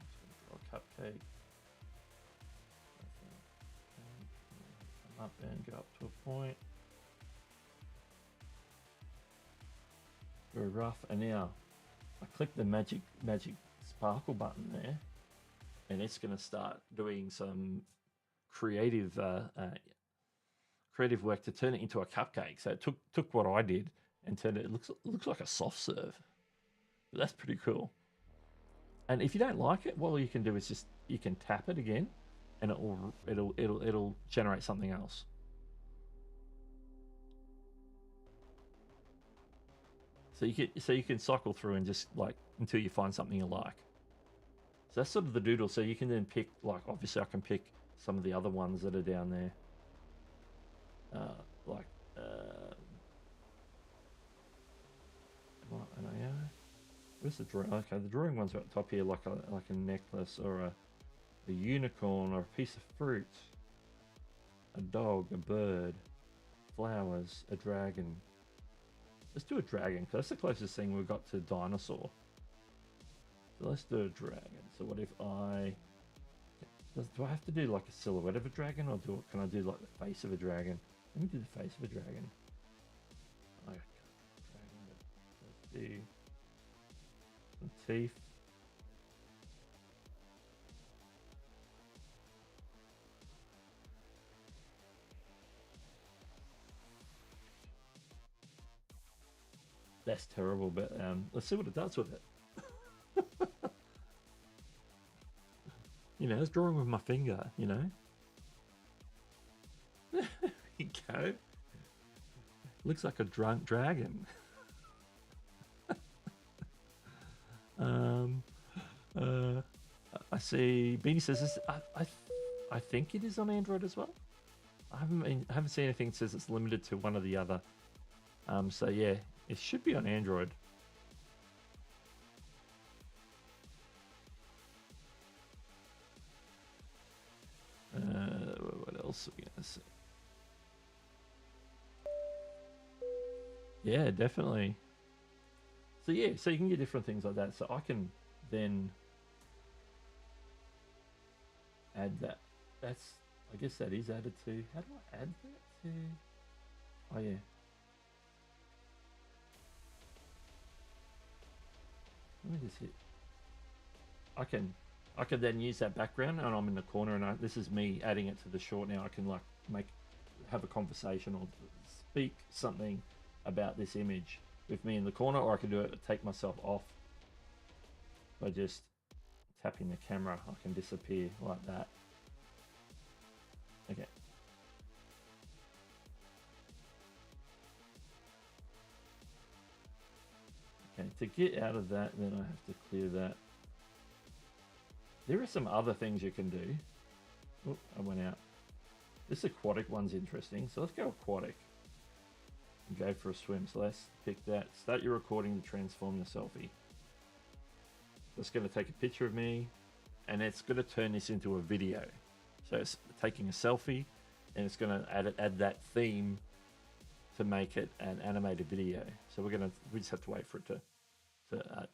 just going to draw a cupcake. Come up and go up to a point. Very rough. And now I click the magic sparkle button there, and it's going to start doing some creative creative work to turn it into a cupcake. So it took what I did and turned it. It looks like a soft serve. But that's pretty cool. And if you don't like it, what you can do is just you can tap it again, and it'll generate something else. So you can cycle through and just like until you find something you like. So that's sort of the doodle. So you can then pick, like, obviously I can pick some of the other ones that are down there. Where's the drawing? Okay, the drawing ones are at the top here, like a necklace or a unicorn or a piece of fruit, a dog, a bird, flowers, a dragon. Let's do a dragon because that's the closest thing we've got to dinosaur. So let's do a dragon. So what if do I have to do like a silhouette of a dragon, or can I do like the face of a dragon? Let me do the face of a dragon. Let's do some teeth. That's terrible, but let's see what it does with it. You know, it's drawing with my finger, you know. There you go. Looks like a drunk dragon. I see. Beanie says this. I think it is on Android as well. I haven't seen anything that says it's limited to one or the other. So yeah, it should be on Android. What else are we gonna see? Yeah, definitely. So yeah, so you can get different things like that. So I can then add that. I guess that is added to. How do I add that to? Oh yeah. Let me just hit. I can then use that background, and I'm in the corner, and this is me adding it to the short. Now I can like have a conversation or speak something about this image with me in the corner, or I can do it to take myself off by just tapping the camera. I can disappear like that. Okay. Okay, to get out of that, then I have to clear that. There are some other things you can do. Oh, I went out. This aquatic one's interesting, so let's go aquatic. And go for a swim. So let's pick that. Start your recording to transform the selfie. It's going to take a picture of me, and it's going to turn this into a video. So it's taking a selfie, and it's going to add that theme to make it an animated video. So we just have to wait for it to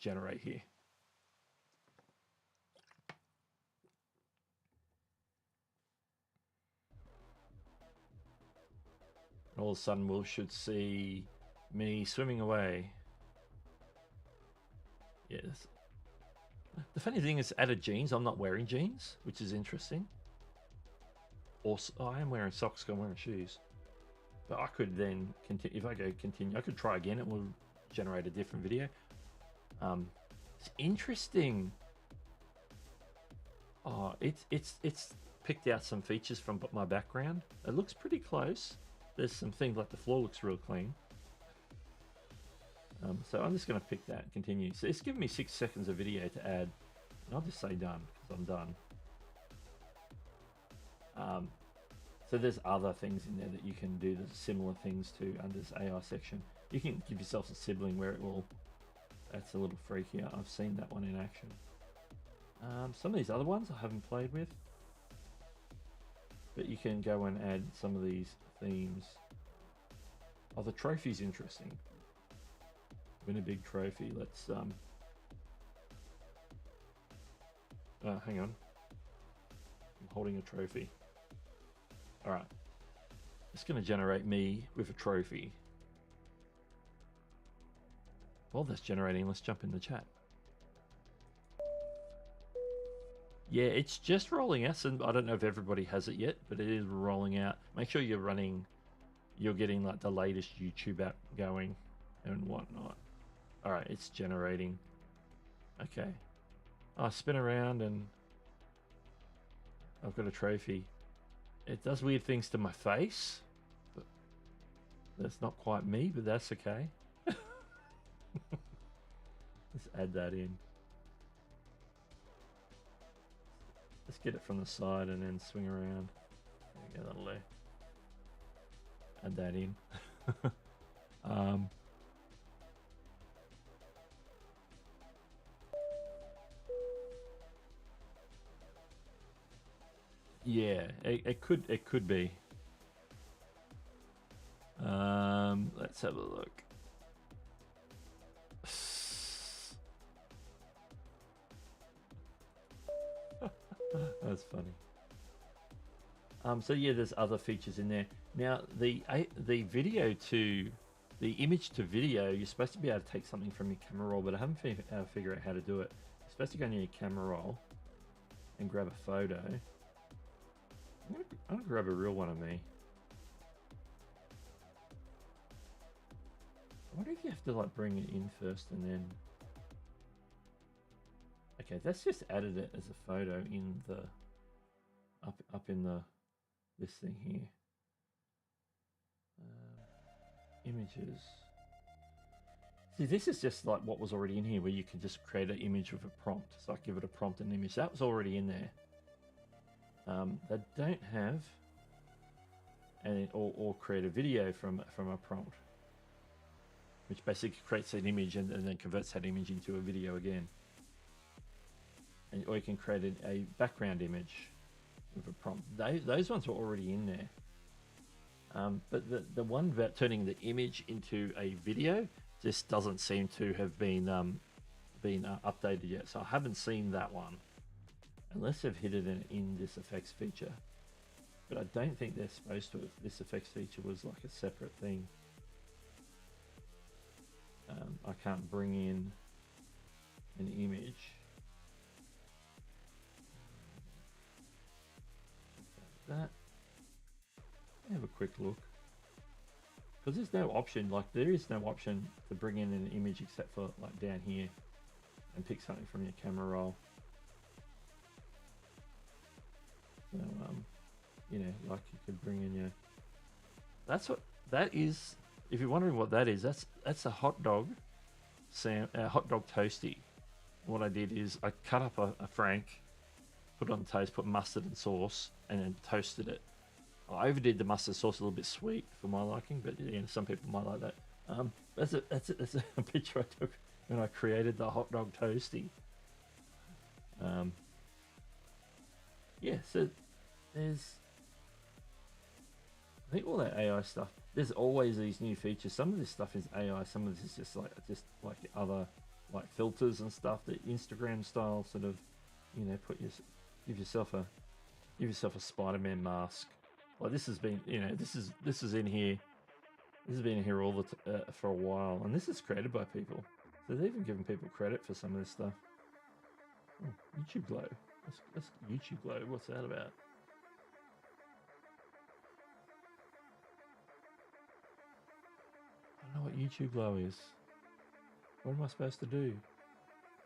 generate here. All of a sudden we should see me swimming away. Yes. The funny thing is, added jeans. I'm not wearing jeans, which is interesting. Also, I am wearing socks. I'm wearing shoes. But I could then continue. If I go continue, I could try again. It will generate a different video. It's interesting. Oh, it's picked out some features from my background. It looks pretty close. There's some things like the floor looks real clean. So I'm just going to pick that and continue. So it's given me 6 seconds of video to add. And I'll just say done because I'm done. So there's other things in there that you can do the similar things to under this AI section. You can give yourself a sibling where it will. That's a little freakier. I've seen that one in action. Some of these other ones I haven't played with. but you can go and add some of these themes. Oh, the trophy's interesting. Win a big trophy. Let's hang on. I'm holding a trophy. All right. It's going to generate me with a trophy. While that's generating, let's jump in the chat. Yeah, it's just rolling out, and I don't know if everybody has it yet, but it is rolling out. Make sure you're getting like the latest YouTube app going and whatnot. All right, it's generating. Okay. I spin around and I've got a trophy. It does weird things to my face, but that's not quite me, but that's okay. Let's add that in. Let's get it from the side and then swing around. There we go, that'll do. Add that in. Yeah, it could be. Let's have a look. That's funny. So yeah, there's other features in there. Now the image to video, you're supposed to be able to take something from your camera roll, but I haven't figured out how to do it. You're supposed to go into your camera roll and grab a photo. I'm gonna grab a real one of me. I wonder if you have to like bring it in first and then. Okay, that's just added it as a photo in the up in this thing here. Images. See, this is just like what was already in here, where you can just create an image with a prompt. So I give it a prompt and image. That was already in there. They don't have, or create a video from a prompt, which basically creates an image and then converts that image into a video again. Or you can create a background image with a prompt. Those ones were already in there. But the one about turning the image into a video just doesn't seem to have been updated yet. So I haven't seen that one, unless they've hit it in this effects feature. But I don't think they're supposed to have. This effects feature was like a separate thing. I can't bring in an image. That. Have a quick look. Because there's no option, like there is no option to bring in an image except for like down here and pick something from your camera roll. So, you know, like you could bring in your. That's what that is. If you're wondering what that is, that's a hot dog, hot dog toasty. What I did is I cut up a frank, put it on toast, put mustard and sauce, and then toasted it. I overdid the mustard sauce a little bit sweet for my liking, but you know, some people might like that. That's a picture I took when I created the hot dog toasty. Yeah, so there's, I think all that AI stuff. There's always these new features. Some of this stuff is AI. Some of this is just like other like filters and stuff. That Instagram style sort of, you know, give yourself a Spider-Man mask. Like this has been, you know, this is in here. This has been in here all for a while, and this is created by people. So they've even given people credit for some of this stuff. Oh, YouTube Glow. That's YouTube Glow. What's that about? I don't know what YouTube Glow is. What am I supposed to do?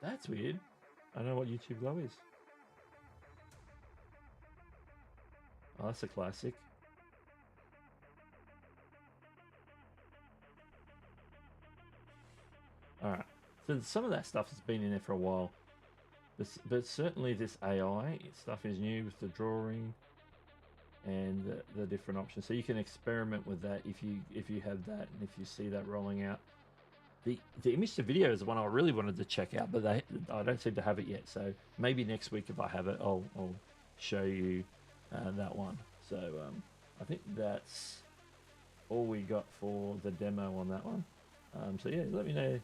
That's weird. I don't know what YouTube Glow is. Oh, that's a classic. Alright, so some of that stuff has been in there for a while. But certainly this AI stuff is new with the drawing and the different options. So you can experiment with that if you have that and if you see that rolling out. The image to video is the one I really wanted to check out, but I don't seem to have it yet. So maybe next week if I have it, I'll show you that one. So I think that's all we got for the demo on that one. So yeah, let me know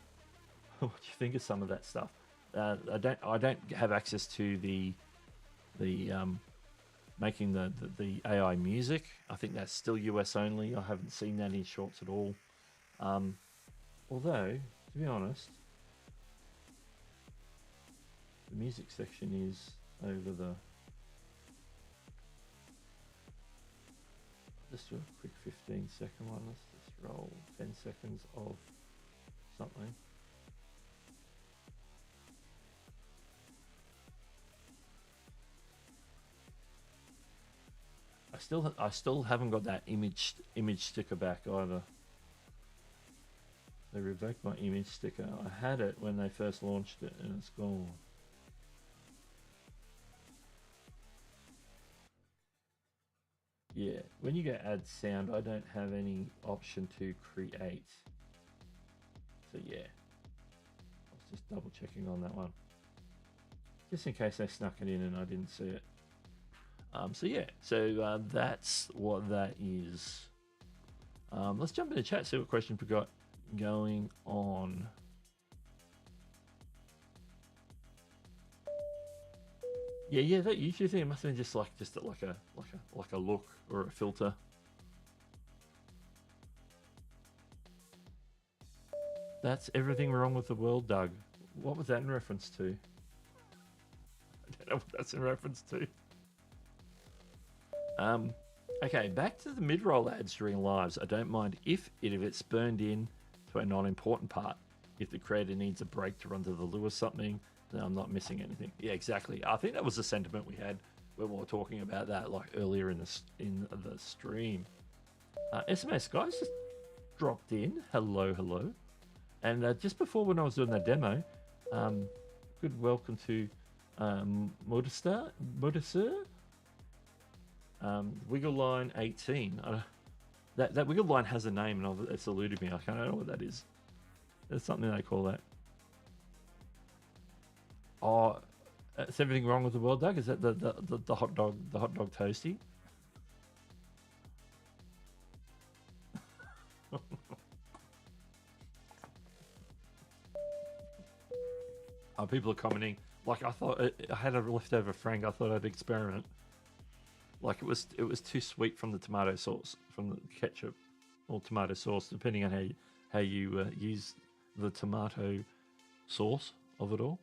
what you think of some of that stuff. I don't have access to the making the AI music. I think that's still US only. I haven't seen that in shorts at all. Although, to be honest, the music section is over the... Just do a quick 15-second one. Let's just roll 10 seconds of something. I still haven't got that image sticker back either. They revoked my image sticker. I had it when they first launched it, and it's gone. Yeah, when you go add sound, I don't have any option to create. So yeah, I was just double checking on that one, just in case they snuck it in and I didn't see it. So yeah, so that's what that is. Let's jump in the chat, see what questions we got going on. Yeah, that usually thing. It must have been just like a look or a filter. That's everything wrong with the world, Doug. What was that in reference to? I don't know what that's in reference to. Okay, back to the mid-roll ads during lives. I don't mind if it's burned in to a non-important part. If the creator needs a break to run to the loo or something, then I'm not missing anything. Yeah, exactly. I think that was the sentiment we had when we were talking about that like earlier in the stream. SMS guys just dropped in. Hello. And just before when I was doing that demo, good welcome to Modestar. Wiggle line 18. That wiggle line has a name, and it's eluded me. I don't know what that is. There's something they call that. Oh, is everything wrong with the world, Doug? Is that the hot dog toasty? Oh, people are commenting. Like I thought I had a leftover Frank. I thought I'd experiment. Like it was too sweet from the tomato sauce, from the ketchup or tomato sauce, depending on how you use the tomato sauce of it all.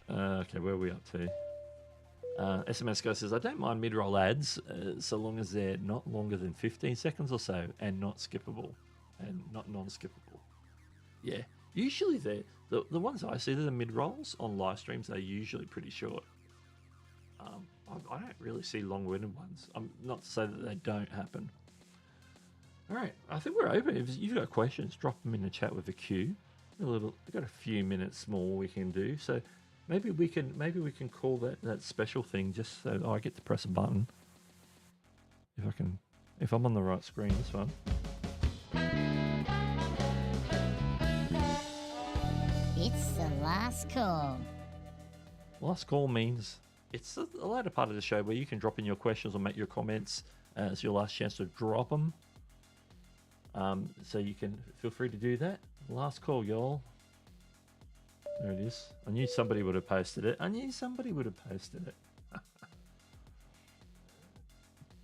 Okay, where are we up to? SMS Guy says, I don't mind mid-roll ads so long as they're not longer than 15 seconds or so and not skippable and not non-skippable. Yeah, usually the ones I see that are mid-rolls on live streams are usually pretty short. I don't really see long-winded ones. Not to say that they don't happen. All right, I think we're open. If you've got questions, drop them in the chat with a Q. We've got a few minutes more we can do. So maybe we can call that special thing just so I get to press a button. If I'm on the right screen, this one. It's the last call. Last call means it's a later part of the show where you can drop in your questions or make your comments. It's your last chance to drop them. So you can feel free to do that. Last call, y'all. There it is. I knew somebody would have posted it.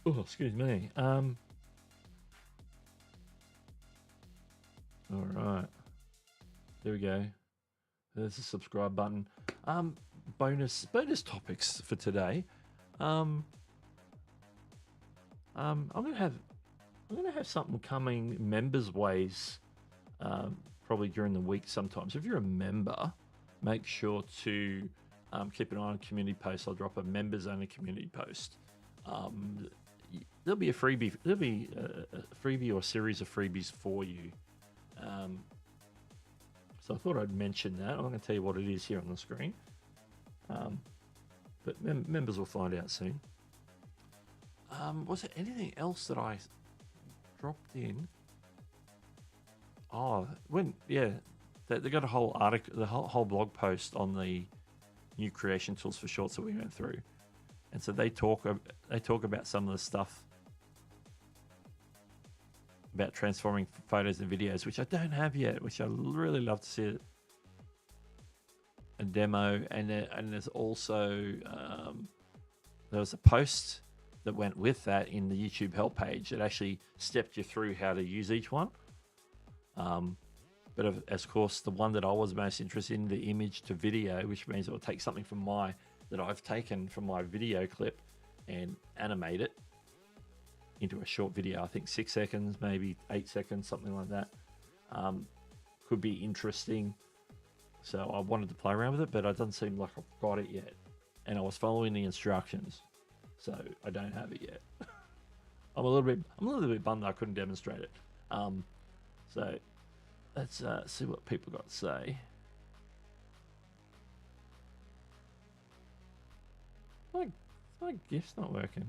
Oh, excuse me. All right. There we go. There's the subscribe button. Bonus topics for today. I'm gonna have something coming members' ways probably during the week sometimes. If you're a member, make sure to keep an eye on community posts. I'll drop a members only community post. There'll be a freebie. There'll be a freebie or a series of freebies for you. So I thought I'd mention that. I'm going to tell you what it is here on the screen. But members will find out soon. Was there anything else that I dropped in? Oh, They got a whole article, the whole blog post on the new creation tools for Shorts that we went through, and so they talk about some of the stuff about transforming photos and videos, which I don't have yet, which I really love to see a demo. And there's also there was a post that went with that in the YouTube help page that actually stepped you through how to use each one. But of course, the one that I was most interested in, the image to video, which means it will take something from that I've taken from my video clip and animate it into a short video. I think 6 seconds, maybe 8 seconds, something like that. Could be interesting. So I wanted to play around with it, but it doesn't seem like I've got it yet. And I was following the instructions, so I don't have it yet. I'm a little bit bummed that I couldn't demonstrate it. So let's see what people got to say. My GIF's not working.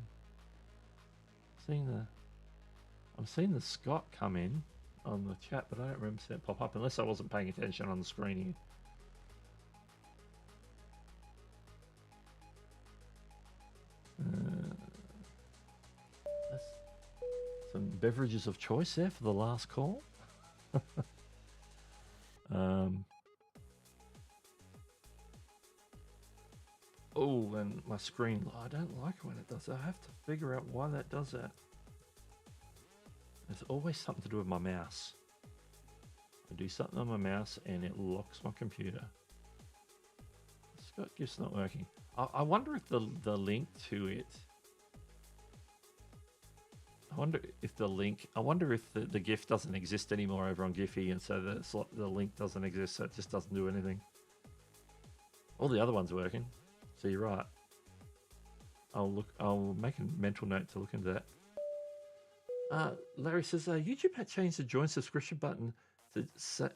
I'm seeing the Scott come in on the chat, but I don't remember seeing it pop up unless I wasn't paying attention on the screen here. That's some beverages of choice there for the last call. Oh, and my screen, I don't like it when it does that. I have to figure out why that does that. There's always something to do with my mouse. I do something on my mouse and it locks my computer. Scott GIF's not working. I wonder if the link to it. I wonder if the GIF doesn't exist anymore over on Giphy, and so the link doesn't exist, so it just doesn't do anything. All the other ones are working, so you're right. I'll make a mental note to look into that. Larry says YouTube had changed the join subscription button to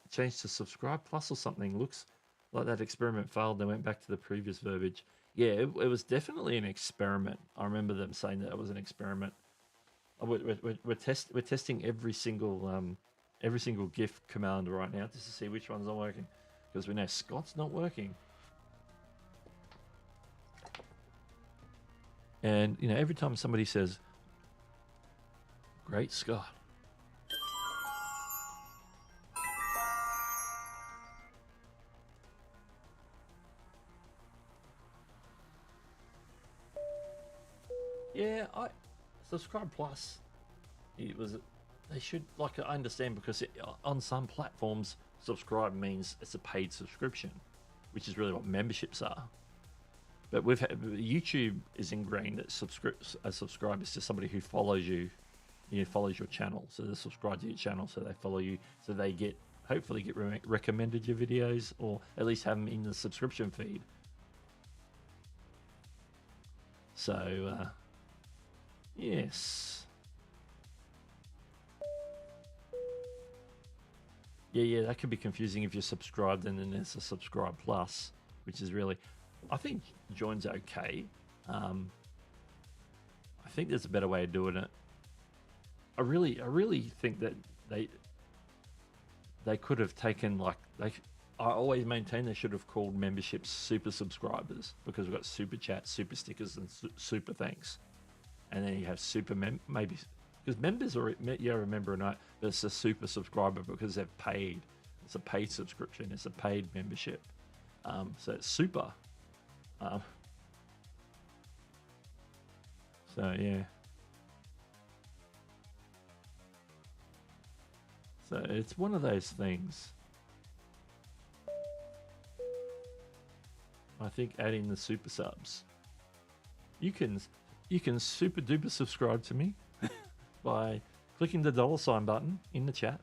change to subscribe plus or something. Looks like that experiment failed. They went back to the previous verbiage. Yeah, it was definitely an experiment. I remember them saying that it was an experiment. We're testing every single GIF command right now just to see which ones are working, because we know Scott's not working. And you know, every time somebody says, "Great Scott," yeah, I subscribe plus. They should, like, I understand, because on some platforms subscribe means it's a paid subscription, which is really what memberships are. But YouTube is ingrained that a subscriber is just somebody who follows you, follows your channel. So they subscribe to your channel, so they follow you, so they hopefully get recommended your videos, or at least have them in the subscription feed. So yes. Yeah, that could be confusing if you're subscribed and then there's a subscribe plus, which is really, I think join's okay. I think there's a better way of doing it. I really think that they could have taken, like, I always maintain they should have called memberships super subscribers, because we've got super chats, super stickers, and super thanks. And then you have super maybe, because members are, you're a member or not, but it's a super subscriber because they've paid. It's a paid subscription. It's a paid membership. So it's super. So yeah. So it's one of those things. I think adding the super subs. You can super duper subscribe to me by clicking the $ button in the chat.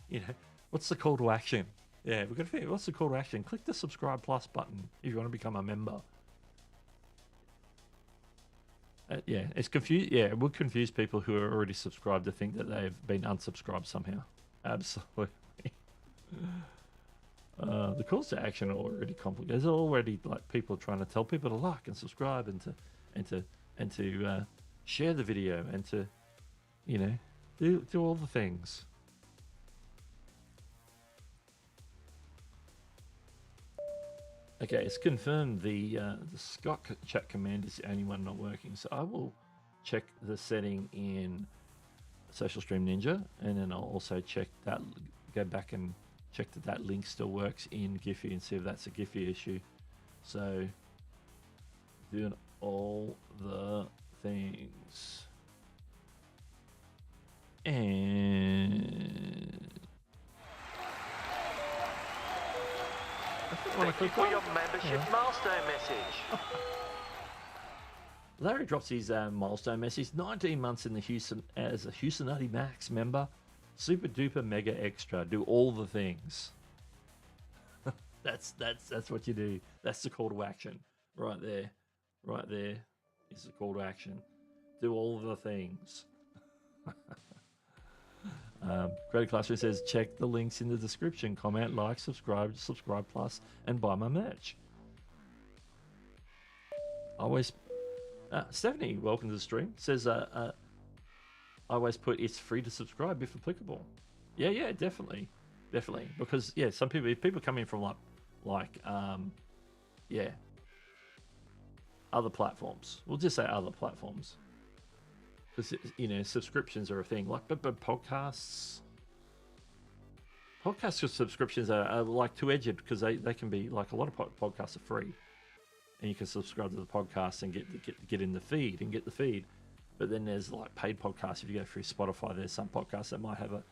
You know, what's the call to action? Yeah, we've got to figure, what's the call to action? Click the subscribe plus button if you want to become a member. Yeah, it's confused. Yeah, it would confuse people who are already subscribed to think that they've been unsubscribed somehow. Absolutely. The calls to action are already complicated. There's already, like, people trying to tell people to like and subscribe and to share the video and to, you know, do all the things. Okay, it's confirmed the Scott chat command is the only one not working. So I will check the setting in Social Stream Ninja, and then I'll also check that, go back and check that link still works in Giphy and see if that's a Giphy issue. So doing all the things. And thank you for your membership milestone message. Larry drops his milestone message. 19 months in the Houston as a Houstonati Max member. Super duper mega extra. Do all the things. That's what you do. That's the call to action. Right there. Right there is the call to action. Do all the things. Credit Classroom says, check the links in the description. Comment, like, subscribe plus, and buy my merch. Always, Stephanie, welcome to the stream. Says, I always put it's free to subscribe if applicable. Yeah, definitely, because yeah, some people, if people come in from other platforms. We'll just say other platforms. Because, you know, subscriptions are a thing. Like, but podcasts subscriptions are like two-edged, because they can be like, a lot of podcasts are free, and you can subscribe to the podcast and get in the feed and get the feed. But then there's like paid podcasts. If you go through Spotify, there's some podcasts that might have a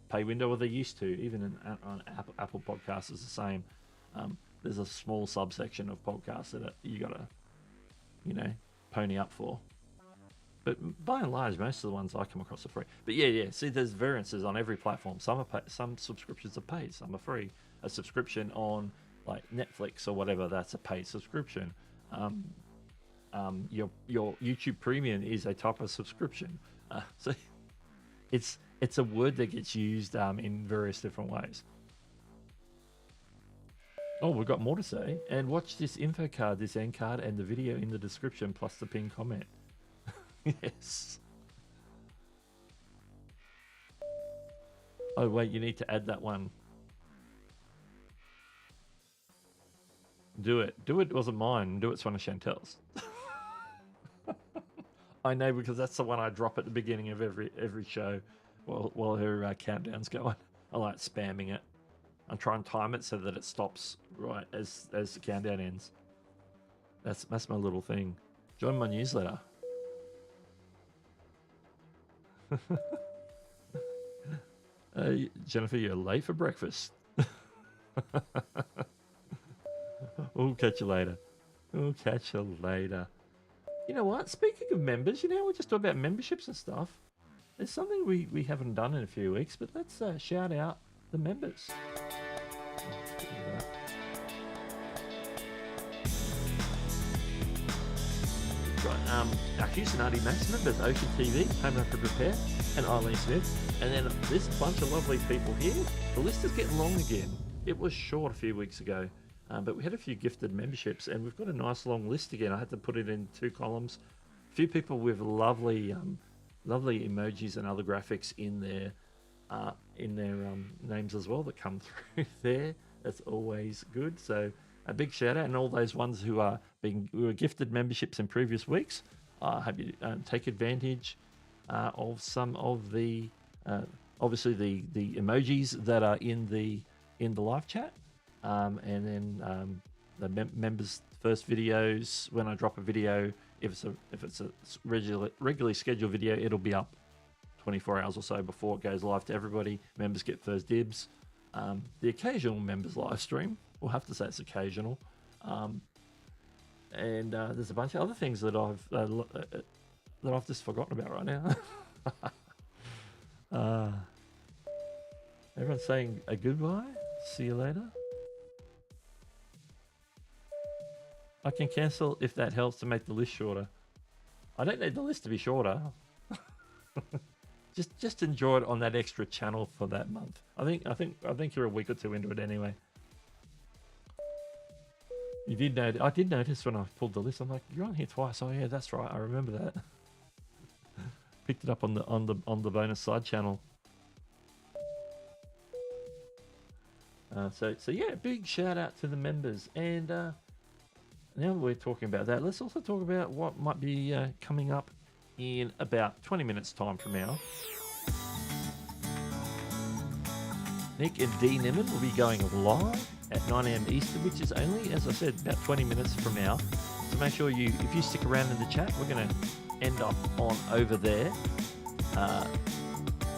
pay window, or they used to. Even on Apple Podcasts is the same. There's a small subsection of podcasts that you gotta, you know, pony up for. But by and large, most of the ones I come across are free. But yeah. See, there's variances on every platform. Some subscriptions are paid, some are free. A subscription on like Netflix or whatever, that's a paid subscription. Your YouTube Premium is a type of subscription. So it's a word that gets used in various different ways. Oh, we've got more to say. And watch this info card, this end card, and the video in the description, plus the pinned comment. Yes. Oh, wait, you need to add that one. Do it. It wasn't mine. Do it's one of Chantel's. I know, because that's the one I drop at the beginning of every show while her countdown's going. I like spamming it. I try and time it so that it stops right as the countdown ends. That's my little thing. Join my newsletter. Jennifer, you're late for breakfast. We'll catch you later. You know what? Speaking of members, you know, we're just talking about memberships and stuff. There's something we haven't done in a few weeks, but let's shout out the members. Right, our Houstonati Max members, Ocean TV, Home Record Repair, and Eileen Smith. And then this bunch of lovely people here. The list is getting long again. It was short a few weeks ago, but we had a few gifted memberships, and we've got a nice long list again. I had to put it in 2 columns. A few people with lovely emojis and other graphics in their names as well that come through there. That's always good. So a big shout out, and all those ones who were gifted memberships in previous weeks. I hope you take advantage of some of the obviously the emojis that are in the live chat, and then the members' first videos. When I drop a video, if it's a regularly scheduled video, it'll be up 24 hours or so before it goes live to everybody. Members get first dibs. The occasional members live stream, we'll have to say it's occasional. And there's a bunch of other things that I've just forgotten about right now. Everyone's saying a goodbye. See you later. I can cancel if that helps to make the list shorter. I don't need the list to be shorter. Just enjoy it on that extra channel for that month. I think you're a week or 2 into it anyway. You did notice. I did notice when I pulled the list. I'm like, you're on here twice. Oh yeah, that's right. I remember that. Picked it up on the bonus side channel. So yeah, big shout out to the members. And now we're talking about that, let's also talk about what might be coming up in about 20 minutes time from now. Nick and Dee Nimmin will be going live at 9 a.m. Eastern, which is only, as I said, about 20 minutes from now. So make sure if you stick around in the chat, we're going to end up on over there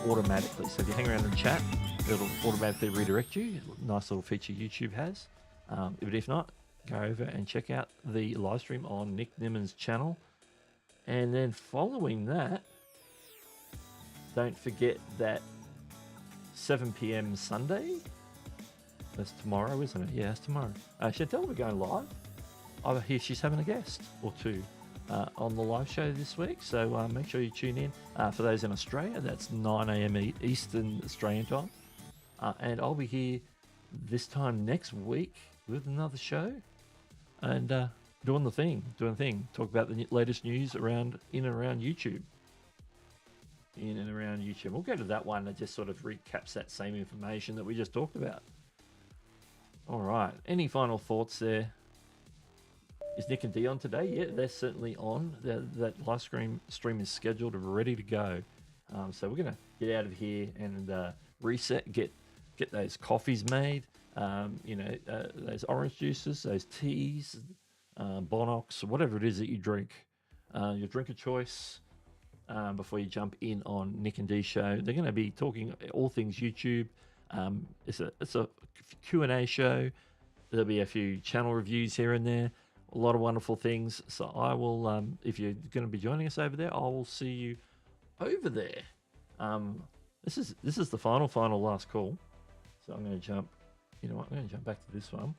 automatically. So if you hang around in the chat, it'll automatically redirect you. Nice little feature YouTube has. But if not, go over and check out the live stream on Nick Nimmin's channel. And then following that, don't forget that 7 p.m. Sunday. That's tomorrow, isn't it? Yeah, it's tomorrow. Chantel, we're going live. I hear she's having a guest or two on the live show this week. So make sure you tune in. For those in Australia, that's 9 a.m. Eastern Australian time. And I'll be here this time next week with another show. And doing the thing. Talk about the latest news in and around YouTube. We'll go to that one that just sort of recaps that same information that we just talked about. All right. Any final thoughts there? Is Nick and Dee on today? Yeah, they're certainly on. That live stream is scheduled and ready to go. So we're gonna get out of here and reset. Get those coffees made. Those orange juices, those teas, Bonox, whatever it is that you drink. Your drink of choice. Before you jump in on Nick and Dee show, they're going to be talking all things YouTube. It's a Q&A show. There'll be a few channel reviews here and there, a lot of wonderful things. So I will, if you're going to be joining us over there, I will see you over there. This is the final last call. So I'm going to jump. You know what? I'm going to jump back to this one.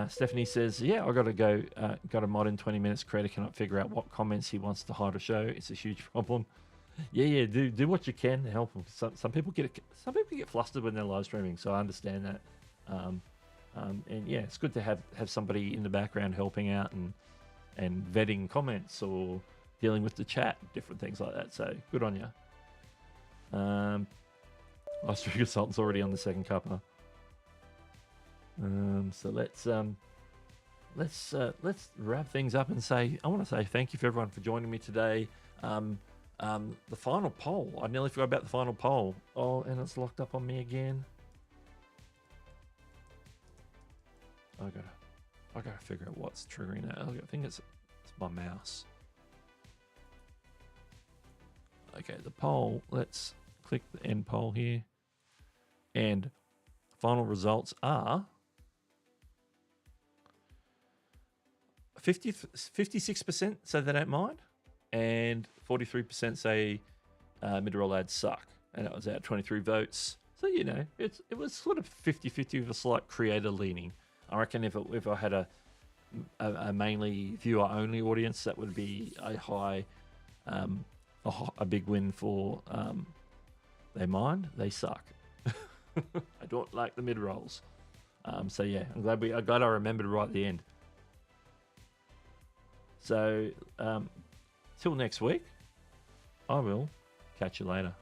Stephanie says, yeah, I got to go. Got a mod in 20 minutes. Creator cannot figure out what comments he wants to hide or show. It's a huge problem. Yeah. Do what you can to help them. Some people get flustered when they're live streaming, so I understand that. And yeah, it's good to have somebody in the background helping out and vetting comments or dealing with the chat, different things like that. So good on you. Live stream consultant's already on the second cuppa. So let's wrap things up and say, I want to say thank you for everyone for joining me today. The final poll, I nearly forgot about the final poll. Oh, and it's locked up on me again. I gotta figure out what's triggering that. I think it's my mouse. Okay, the poll, let's click the end poll here. And final results are 56% say they don't mind, and 43% say mid-roll ads suck. And that was out 23 votes. So, you know, it was sort of 50-50 with a slight creator leaning. I reckon if I had a mainly viewer-only audience, that would be a high, a big win for they mind, they suck. I don't like the mid-rolls. So yeah, I'm glad I remembered right at the end. So till next week, I will catch you later.